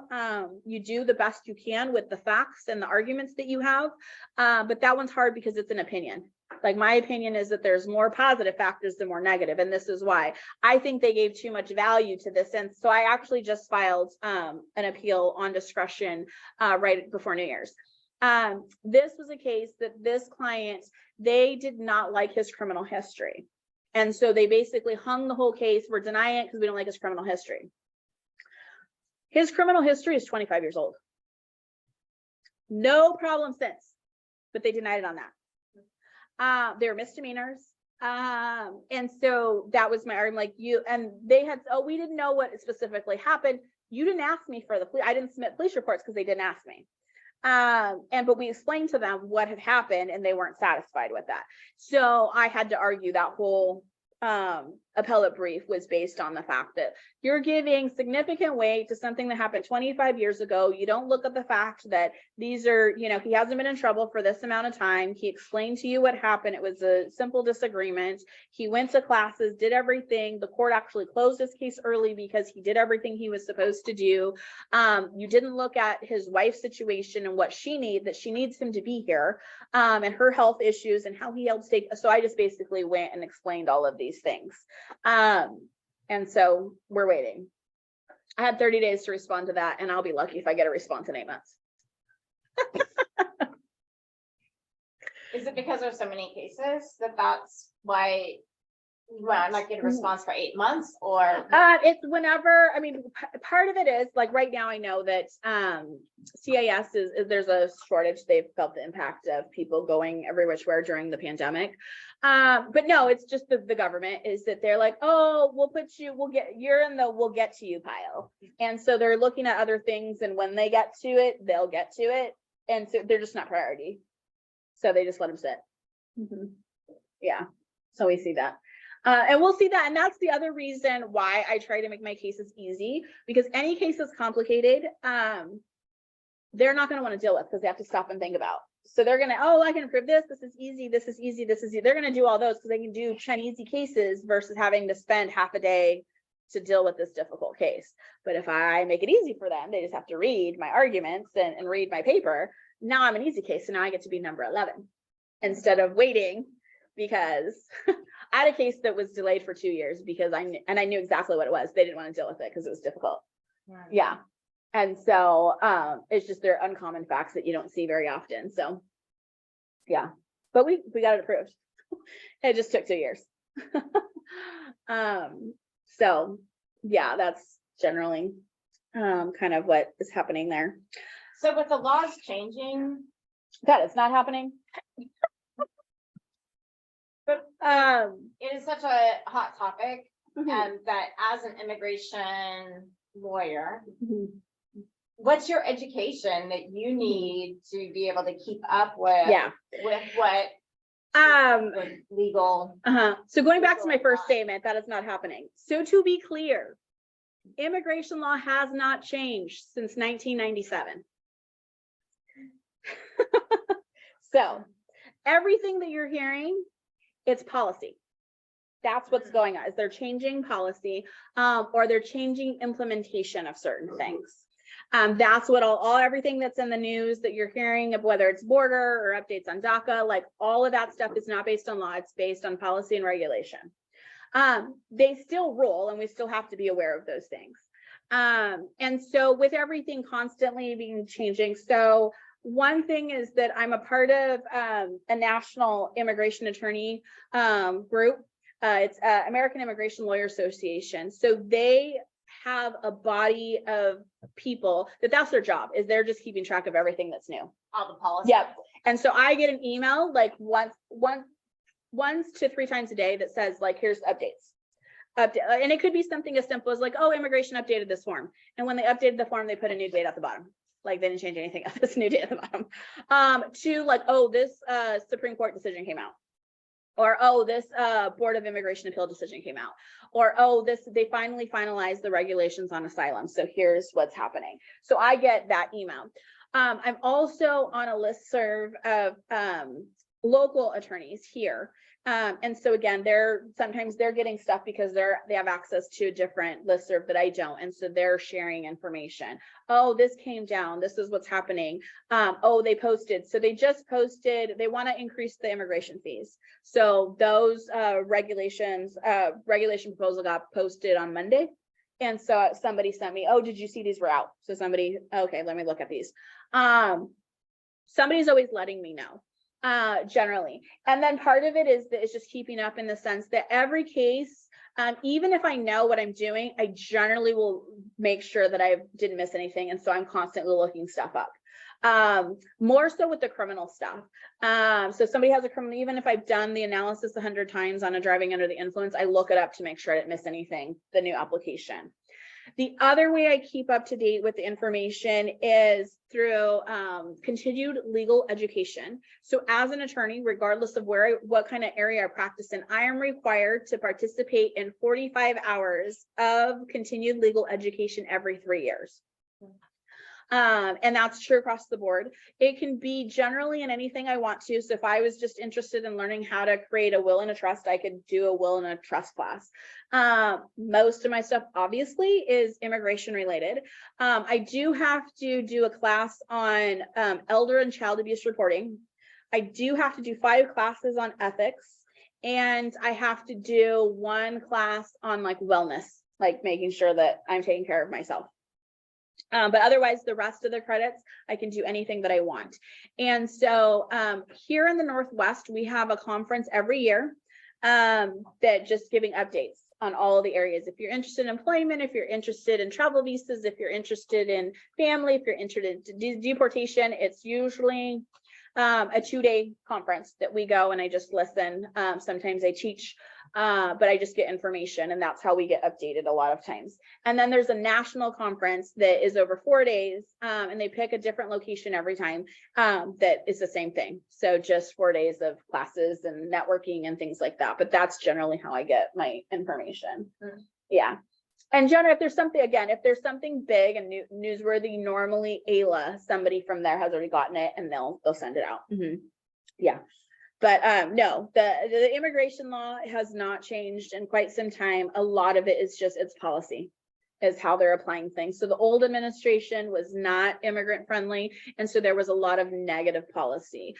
B: You do the best you can with the facts and the arguments that you have, but that one's hard because it's an opinion. Like, my opinion is that there's more positive factors than more negative, and this is why. I think they gave too much value to this, and so I actually just filed an appeal on discretion right before New Year's. This was a case that this client, they did not like his criminal history. And so they basically hung the whole case. We're denying it because we don't like his criminal history. His criminal history is 25 years old. No problem since, but they denied it on that. They were misdemeanors. And so that was my argument, like, and they had, oh, we didn't know what specifically happened. You didn't ask me for the police. I didn't submit police reports because they didn't ask me. But we explained to them what had happened, and they weren't satisfied with that. So I had to argue that whole appellate brief was based on the fact that you're giving significant weight to something that happened 25 years ago. You don't look at the fact that these are, you know, he hasn't been in trouble for this amount of time. He explained to you what happened. It was a simple disagreement. He went to classes, did everything. The court actually closed his case early because he did everything he was supposed to do. You didn't look at his wife's situation and what she needs, that she needs him to be here, and her health issues and how he held stake. So I just basically went and explained all of these things. And so we're waiting. I had 30 days to respond to that, and I'll be lucky if I get a response in 8 months.
A: Is it because there's so many cases that's why you might not get a response for 8 months, or?
B: It's whenever, I mean, part of it is like right now I know that CIS is there's a shortage. They've felt the impact of people going every which way during the pandemic. But no, it's just the government is that they're like, oh, you're in the we'll get to you pile. And so they're looking at other things, and when they get to it, they'll get to it. And so they're just not priority. So they just let them sit. Yeah. So we see that. And we'll see that. And that's the other reason why I try to make my cases easy, because any case that's complicated, they're not going to want to deal with because they have to stop and think about. So they're going to, oh, I can prove this. This is easy. This is easy. This is easy. They're going to do all those because they can do 10 easy cases versus having to spend half a day to deal with this difficult case. But if I make it easy for them, they just have to read my arguments and read my paper. Now I'm an easy case. So now I get to be number 11 instead of waiting, because I had a case that was delayed for 2 years because I knew exactly what it was. They didn't want to deal with it because it was difficult.
F: Right.
B: Yeah. And so it's just, they're uncommon facts that you don't see very often. So yeah, but we got it approved. It just took 2 years. So yeah, that's generally kind of what is happening there.
A: So with the laws changing,
B: That is not happening.
A: but it is such a hot topic, and that as an immigration lawyer, what's your education that you need to be able to keep up with?
B: Yeah.
A: With what with legal?
B: So going back to my first statement, that is not happening. So to be clear, immigration law has not changed since 1997. So everything that you're hearing, it's policy. That's what's going on, is they're changing policy, or they're changing implementation of certain things. That's what everything that's in the news that you're hearing of, whether it's border or updates on DACA, like all of that stuff is not based on law, it's based on policy and regulation. They still rule, and we still have to be aware of those things. And so with everything constantly being changing, so one thing is that I'm a part of a national immigration attorney group. It's American Immigration Lawyer Association. So they have a body of people that's their job, is they're just keeping track of everything that's new.
A: All the policy.
B: Yep. And so I get an email like once to 3 times a day that says like, here's updates. And it could be something as simple as like, oh, immigration updated this form. And when they updated the form, they put a new date at the bottom. like they didn't change anything else, this new date at the bottom. To like, oh, this Supreme Court decision came out. Or, oh, this Board of Immigration Appeal decision came out. Or, oh, they finally finalized the regulations on asylum. So here's what's happening. So I get that email. I'm also on a listserv of local attorneys here. And so again, sometimes they're getting stuff because they have access to a different listserv that I don't. And so they're sharing information. Oh, this came down. This is what's happening. Oh, they posted. So they just posted, they want to increase the immigration fees. So those regulation proposal got posted on Monday. And so somebody sent me, oh, did you see these were out? So somebody, okay, let me look at these. Somebody's always letting me know. Generally. And then part of it is that it's just keeping up in the sense that every case, even if I know what I'm doing, I generally will make sure that I didn't miss anything. And so I'm constantly looking stuff up. More so with the criminal stuff. So somebody has a criminal, even if I've done the analysis 100 times on a driving under the influence, I look it up to make sure I didn't miss anything, the new application. The other way I keep up to date with the information is through continued legal education. So as an attorney, regardless of what kind of area I practice in, I am required to participate in 45 hours of continued legal education every 3 years. And that's true across the board. It can be generally in anything I want to. So if I was just interested in learning how to create a will and a trust, I could do a will and a trust class. Most of my stuff obviously is immigration related. I do have to do a class on elder and child abuse reporting. I do have to do 5 classes on ethics, and I have to do 1 class on like wellness, like making sure that I'm taking care of myself. But otherwise, the rest of the credits, I can do anything that I want. And so here in the Northwest, we have a conference every year that just giving updates on all of the areas. If you're interested in employment, if you're interested in travel visas, if you're interested in family, if you're interested in deportation, it's usually a 2-day conference that we go and I just listen. Sometimes I teach, but I just get information, and that's how we get updated a lot of times. And then there's a national conference that is over 4 days, and they pick a different location every time that is the same thing. So just 4 days of classes and networking and things like that. But that's generally how I get my information. Yeah. And generally, if there's something big and newsworthy, normally Ayla, somebody from there has already gotten it and they'll send it out. Yeah. But no, the immigration law has not changed in quite some time. A lot of it is just its policy, is how they're applying things. So the old administration was not immigrant friendly. And so there was a lot of negative policy,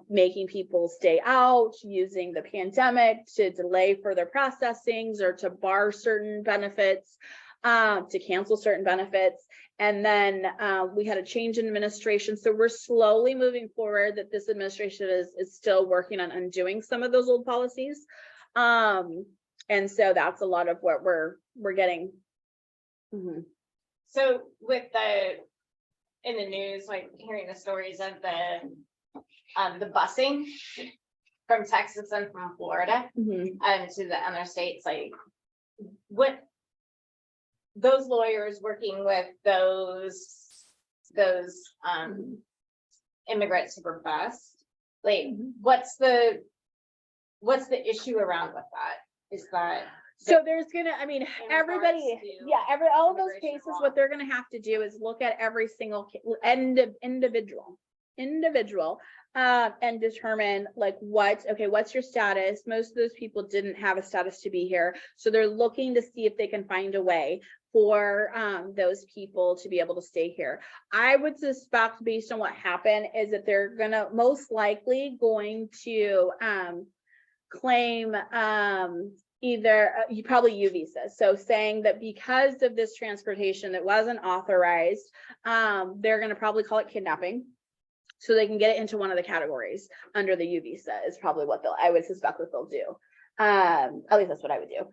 B: making people stay out, using the pandemic to delay further processings or to bar certain benefits, to cancel certain benefits. And then we had a change in administration. So we're slowly moving forward that this administration is still working on undoing some of those old policies. And so that's a lot of what we're getting.
A: So with in the news, like hearing the stories of the busing from Texas and from Florida to the other states, like what those lawyers working with those immigrants who were bused, like what's the issue around with that? Is that
B: so there's gonna, I mean, everybody, all of those
A: immigration
B: cases,
A: law.
B: what they're gonna have to do is look at every single individual and determine like what's your status. Most of those people didn't have a status to be here, so they're looking to see if they can find a way for those people to be able to stay here. I would suspect, based on what happened, is that they're gonna most likely going to claim either probably U visas. So saying that because of this transportation that wasn't authorized, they're going to probably call it kidnapping, so they can get it into one of the categories under the U visa is probably what I would suspect what they'll do. At least that's what I would do.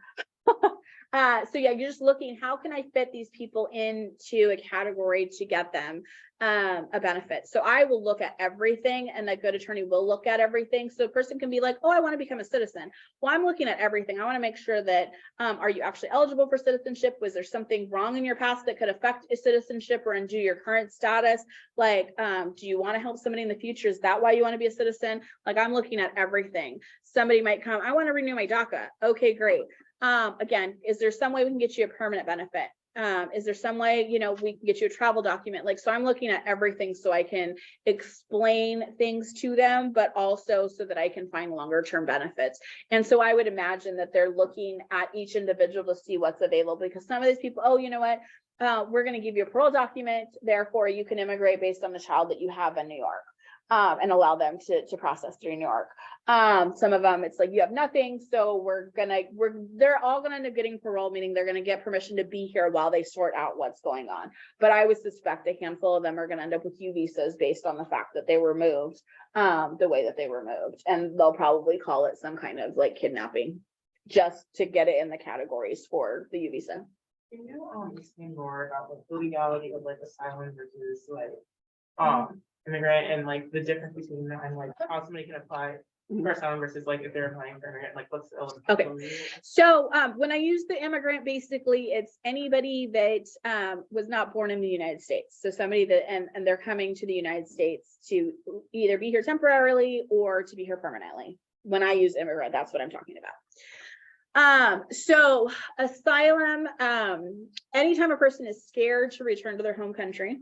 B: So yeah, you're just looking, how can I fit these people into a category to get them a benefit? So I will look at everything, and a good attorney will look at everything. So a person can be like, oh, I want to become a citizen. Well, I'm looking at everything. I want to make sure that, are you actually eligible for citizenship? Was there something wrong in your past that could affect a citizenship or undo your current status? Like, do you want to help somebody in the future? Is that why you want to be a citizen? Like, I'm looking at everything. Somebody might come, I want to renew my DACA. Okay, great. Again, is there some way we can get you a permanent benefit? Is there some way, we can get you a travel document? Like, so I'm looking at everything so I can explain things to them, but also so that I can find longer term benefits. And so I would imagine that they're looking at each individual to see what's available, because some of these people, oh, you know what? We're going to give you a parole document, therefore you can immigrate based on the child that you have in New York. And allow them to process through New York. Some of them, it's like, you have nothing, so they're all gonna end up getting parole, meaning they're gonna get permission to be here while they sort out what's going on. But I would suspect a handful of them are gonna end up with U visas based on the fact that they were moved the way that they were moved, and they'll probably call it some kind of like kidnapping just to get it in the categories for the U visa.
F: Can you explain more about like the legality of like asylum versus like immigrant, and like the difference between that, and like how somebody can apply for asylum versus like if they're applying for immigrant, like what's the eligibility?
B: Okay. So when I use the immigrant, basically it's anybody that was not born in the United States. So somebody that and they're coming to the United States to either be here temporarily or to be here permanently. When I use immigrant, that's what I'm talking about. So asylum, anytime a person is scared to return to their home country,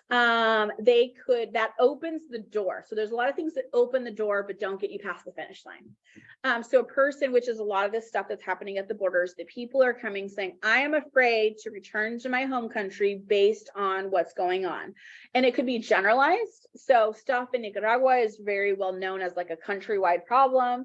B: that opens the door. So there's a lot of things that open the door but don't get you past the finish line. So a person, which is a lot of this stuff that's happening at the borders, that people are coming saying, I am afraid to return to my home country based on what's going on. And it could be generalized. So stuff in Nicaragua is very well known as like a countrywide problem.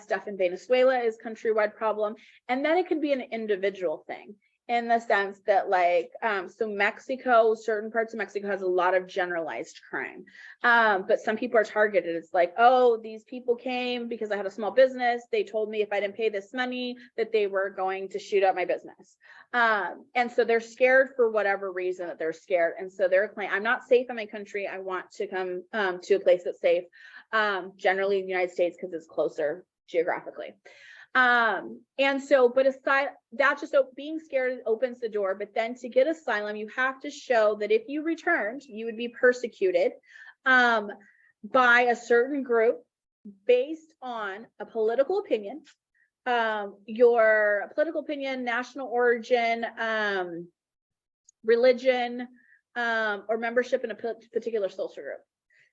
B: Stuff in Venezuela is countrywide problem. And then it could be an individual thing, in the sense that like, so Mexico, certain parts of Mexico has a lot of generalized crime. But some people are targeted. It's like, oh, these people came because I had a small business. They told me if I didn't pay this money that they were going to shoot up my business. And so they're scared for whatever reason that they're scared. And so they're claiming, I'm not safe in my country. I want to come to a place that's safe. Generally in the United States, because it's closer geographically. And so, but aside that, just being scared opens the door. But then to get asylum, you have to show that if you returned, you would be persecuted by a certain group based on a political opinion, your political opinion, national origin, religion, or membership in a particular social group.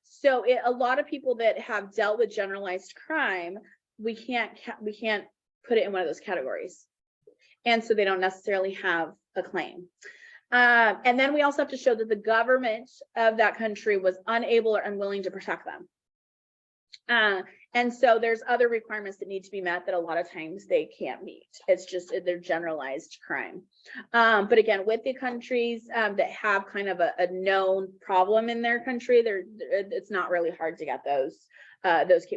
B: So a lot of people that have dealt with generalized crime, we can't put it in one of those categories. And so they don't necessarily have a claim. And then we also have to show that the government of that country was unable or unwilling to protect them. And so there's other requirements that need to be met that a lot of times they can't meet. It's just they're generalized crime. But again, with the countries that have kind of a known problem in their country, it's not really hard to get those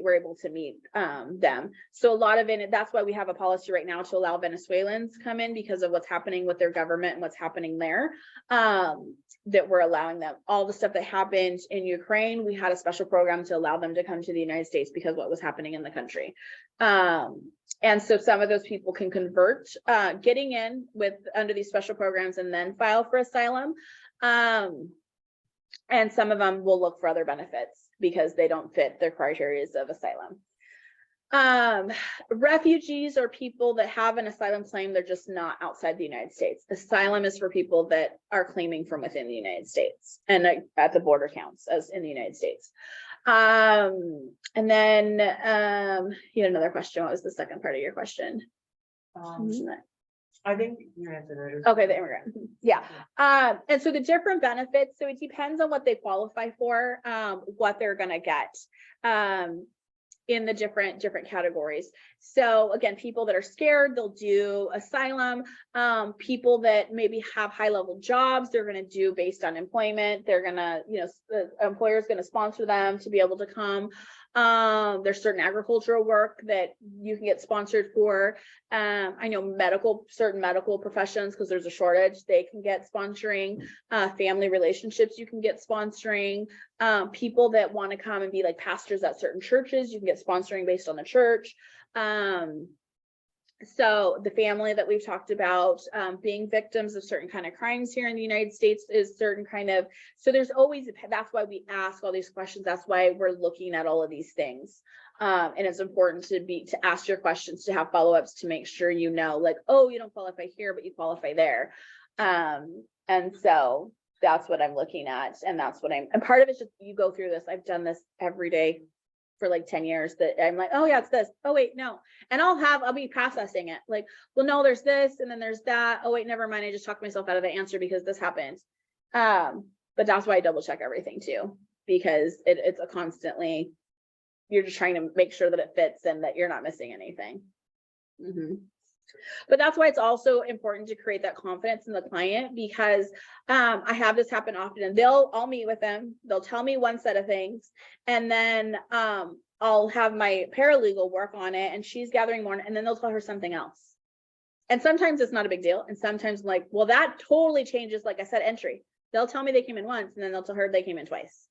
B: we're able to meet them. So a lot of it, that's why we have a policy right now to allow Venezuelans come in, because of what's happening with their government and what's happening there, that we're allowing them. All the stuff that happened in Ukraine, we had a special program to allow them to come to the United States because of what was happening in the country. And so some of those people can convert, getting in under these special programs and then file for asylum. And some of them will look for other benefits because they don't fit their criteria of asylum. Refugees are people that have an asylum claim, they're just not outside the United States. Asylum is for people that are claiming from within the United States, and at the border counts as in the United States. And then you had another question. What was the second part of your question?
F: I think you answered it.
B: Okay, the immigrant. Yeah. And so the different benefits, so it depends on what they qualify for, what they're gonna get in the different categories. So again, people that are scared, they'll do asylum. People that maybe have high-level jobs, they're gonna do based on employment. They're gonna, the employer's gonna sponsor them to be able to come. There's certain agricultural work that you can get sponsored for. I know certain medical professions, because there's a shortage, they can get sponsoring. Family relationships, you can get sponsoring. People that want to come and be like pastors at certain churches, you can get sponsoring based on the church. So the family that we've talked about, being victims of certain kind of crimes here in the United States is certain kind of, so there's always, that's why we ask all these questions. That's why we're looking at all of these things. And it's important to ask your questions, to have follow-ups, to make sure, you know, like, oh, you don't qualify here, but you qualify there. And so that's what I'm looking at. And that's what and part of it's just, you go through this. I've done this every day for like 10 years, that I'm like, oh yeah, it's this. Oh wait, no. And I'll be processing it. Like, well, no, there's this, and then there's that. Oh wait, never mind. I just talked myself out of the answer because this happened. But that's why I double check everything too, because it's a constantly, you're just trying to make sure that it fits and that you're not missing anything. But that's why it's also important to create that confidence in the client, because I have this happen often, and I'll meet with them, they'll tell me one set of things, and then I'll have my paralegal work on it, and she's gathering more, and then they'll tell her something else. And sometimes it's not a big deal, and sometimes like, well, that totally changes, like I said, entry. They'll tell me they came in once, and then they'll tell her they came in twice.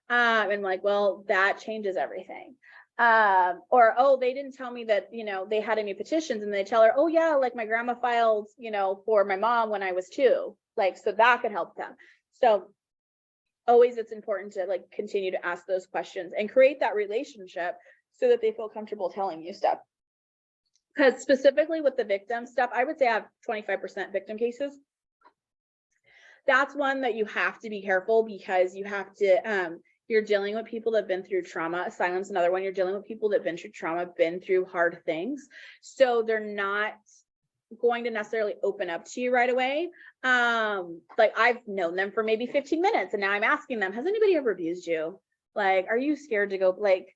B: And like, well, that changes everything. Or, oh, they didn't tell me that, you know, they had any petitions, and they tell her, oh yeah, like my grandma filed, you know, for my mom when I was 2, like, so that could help them. So always, it's important to like continue to ask those questions and create that relationship so that they feel comfortable telling you stuff. Because specifically with the victim stuff, I would say I have 25% victim cases. That's one that you have to be careful, because you have to, you're dealing with people that have been through trauma. Asylum's another one. You're dealing with people that have been through trauma, been through hard things. So they're not going to necessarily open up to you right away. Like, I've known them for maybe 15 minutes, and now I'm asking them, has anybody ever abused you? Like, are you scared to go, like,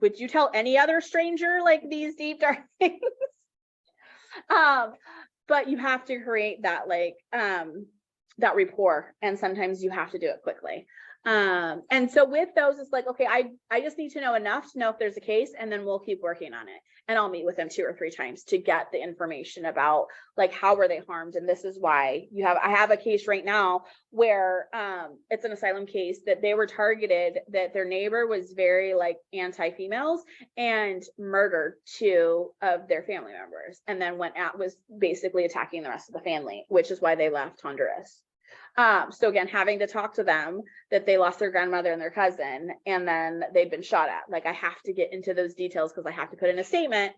B: would you tell any other stranger like these deep dark things? But you have to create that, like, that rapport, and sometimes you have to do it quickly. And so with those, it's like, okay, I just need to know enough to know if there's a case, and then we'll keep working on it. And I'll meet with them 2 or 3 times to get the information about, like, how were they harmed? And this is why I have a case right now where it's an asylum case that they were targeted, that their neighbor was very like anti-females and murdered 2 of their family members, and then was basically attacking the rest of the family, which is why they left Honduras. So again, having to talk to them that they lost their grandmother and their cousin, and then they'd been shot at. Like, I have to get into those details because I have to put in a statement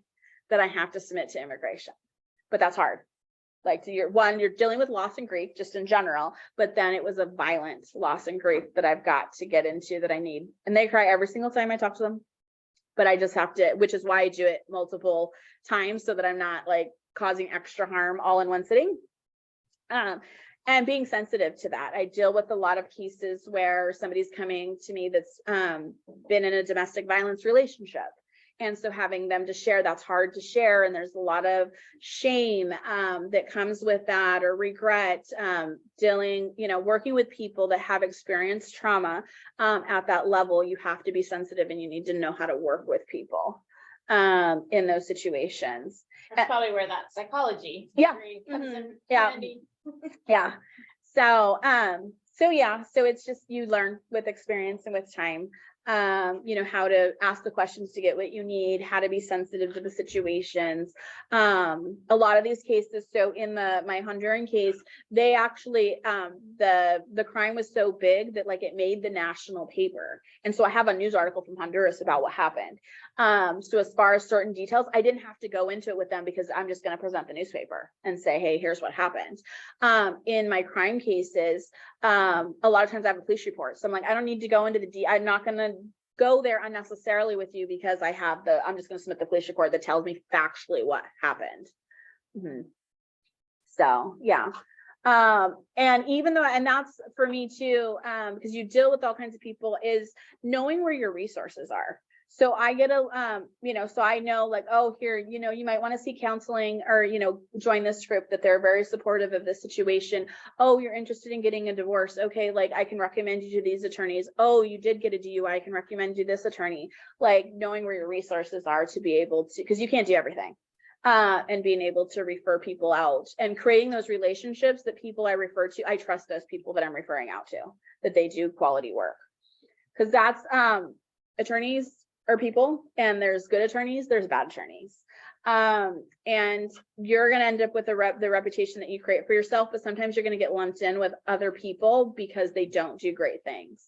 B: that I have to submit to immigration. But that's hard. Like, you're dealing with loss and grief just in general, but then it was a violent loss and grief that I've got to get into that I need. And they cry every single time I talk to them, but I just have to, which is why I do it multiple times so that I'm not like causing extra harm all in one sitting. And being sensitive to that. I deal with a lot of cases where somebody's coming to me that's been in a domestic violence relationship. And so having them to share, that's hard to share. And there's a lot of shame that comes with that, or regret, working with people that have experienced trauma at that level. You have to be sensitive, and you need to know how to work with people in those situations.
A: That's probably where that psychology
B: Yeah.
A: degree comes in
B: Yeah.
A: handy.
B: Yeah. So it's just, you learn with experience and with time, how to ask the questions to get what you need, how to be sensitive to the situations. A lot of these cases, so in my Honduran case, they actually, the crime was so big that like it made the national paper. And so I have a news article from Honduras about what happened. So as far as certain details, I didn't have to go into it with them, because I'm just going to present the newspaper and say, hey, here's what happened. In my crime cases, a lot of times I have a police report. So I'm like, I don't need to go into I'm not going to go there unnecessarily with you, because I'm just going to submit the police report that tells me factually what happened. So, yeah. And that's for me too, because you deal with all kinds of people, is knowing where your resources are. So I get so I know like, oh, here, you might want to see counseling or, join this group, that they're very supportive of this situation. Oh, you're interested in getting a divorce. Okay. Like I can recommend you to these attorneys. Oh, you did get a DUI. I can recommend you this attorney, like knowing where your resources are to be able to, because you can't do everything. And being able to refer people out and creating those relationships that people I refer to, I trust those people that I'm referring out to, that they do quality work. Because that's attorneys are people, and there's good attorneys, there's bad attorneys. And you're going to end up with the reputation that you create for yourself, but sometimes you're going to get lumped in with other people because they don't do great things.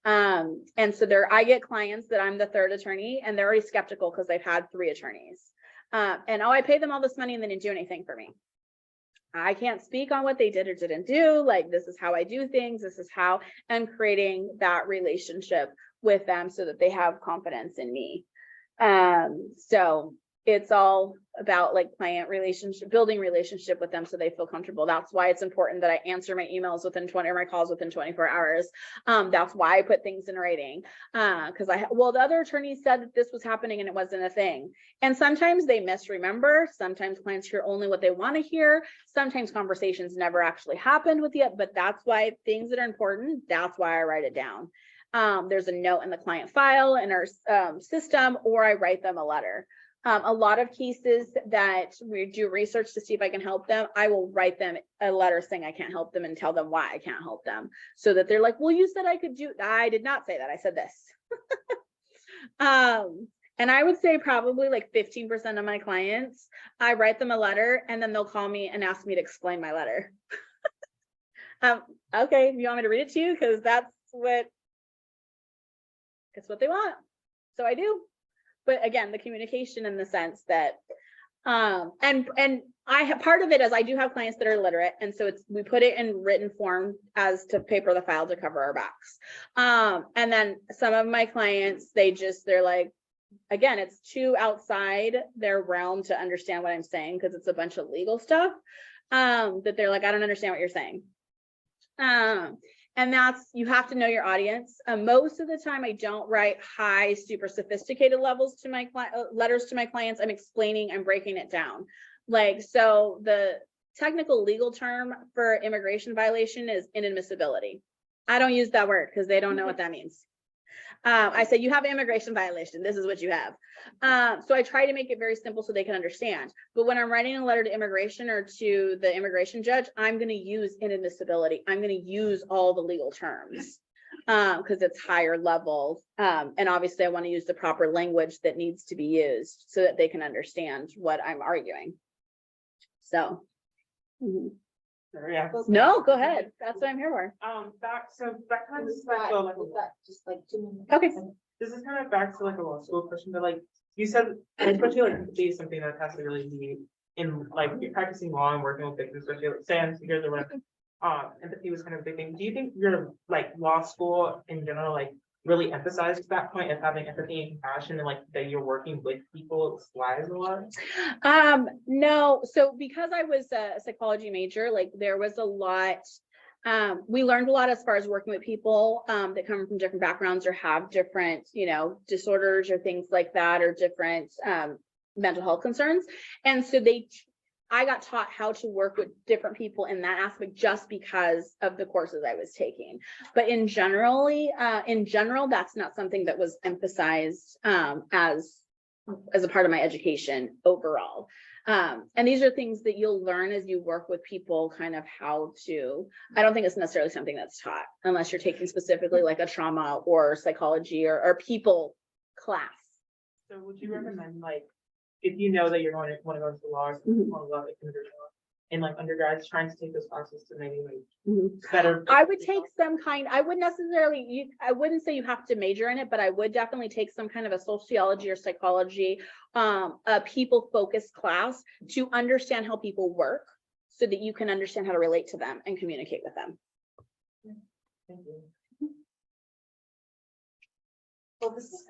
B: And so I get clients that I'm the third attorney and they're already skeptical because they've had 3 attorneys. And I pay them all this money and they didn't do anything for me. I can't speak on what they did or didn't do. Like, this is how I do things. This is how I'm creating that relationship with them so that they have confidence in me. So it's all about like client relationship, building relationship with them so they feel comfortable. That's why it's important that I answer my emails within 20 or my calls within 24 hours. That's why I put things in writing. Because the other attorney said that this was happening and it wasn't a thing. And sometimes they misremember. Sometimes clients hear only what they want to hear. Sometimes conversations never actually happened with you, but that's why things that are important, that's why I write it down. There's a note in the client file in our system, or I write them a letter. A lot of cases that we do research to see if I can help them, I will write them a letter saying I can't help them and tell them why I can't help them, so that they're like, well, you said I could do. I did not say that. I said this. And I would say probably like 15% of my clients, I write them a letter and then they'll call me and ask me to explain my letter. Okay, you want me to read it to you? Because it's what they want. So I do. But again, the communication in the sense that, and I have part of it is I do have clients that are literate. And so we put it in written form as to paper the file to cover our backs. And then some of my clients, they're like, again, it's too outside their realm to understand what I'm saying because it's a bunch of legal stuff, that they're like, I don't understand what you're saying. And you have to know your audience. Most of the time I don't write high, super sophisticated levels to my letters to my clients. I'm breaking it down. Like, so the technical legal term for immigration violation is inadmissibility. I don't use that word because they don't know what that means. I say, you have an immigration violation. This is what you have. So I try to make it very simple so they can understand. But when I'm writing a letter to immigration or to the immigration judge, I'm going to use inadmissibility. I'm going to use all the legal terms because it's higher level. And obviously I want to use the proper language that needs to be used so that they can understand what I'm arguing. So.
F: Yeah.
B: No, go ahead. That's what I'm here for.
F: Back kind of
C: Is that just like 2 minutes?
B: Okay.
F: this is kind of back to like a law school question, but like you said, especially like empathy is something that has to really be in like you're practicing law and working with victims, especially like say here's the empathy was kind of a big thing. Do you think your like law school in general like really emphasized that point of having empathy and compassion and like that you're working with people's lives a lot?
B: No, so because I was a psychology major, like there was a lot, we learned a lot as far as working with people that come from different backgrounds or have different, disorders or things like that, or different mental health concerns. And so I got taught how to work with different people in that aspect just because of the courses I was taking. But in general, that's not something that was emphasized as a part of my education overall. And these are things that you'll learn as you work with people, kind of how to, I don't think it's necessarily something that's taught unless you're taking specifically like a trauma or psychology or people class.
F: So would you recommend like, if you know that you're going to want to go into law, and like undergrads trying to take those classes to maybe like better?
B: I would take some kind, I wouldn't say you have to major in it, but I would definitely take some kind of a sociology or psychology, a people focused class to understand how people work so that you can understand how to relate to them and communicate with them.
F: Thank you.
C: Well, this is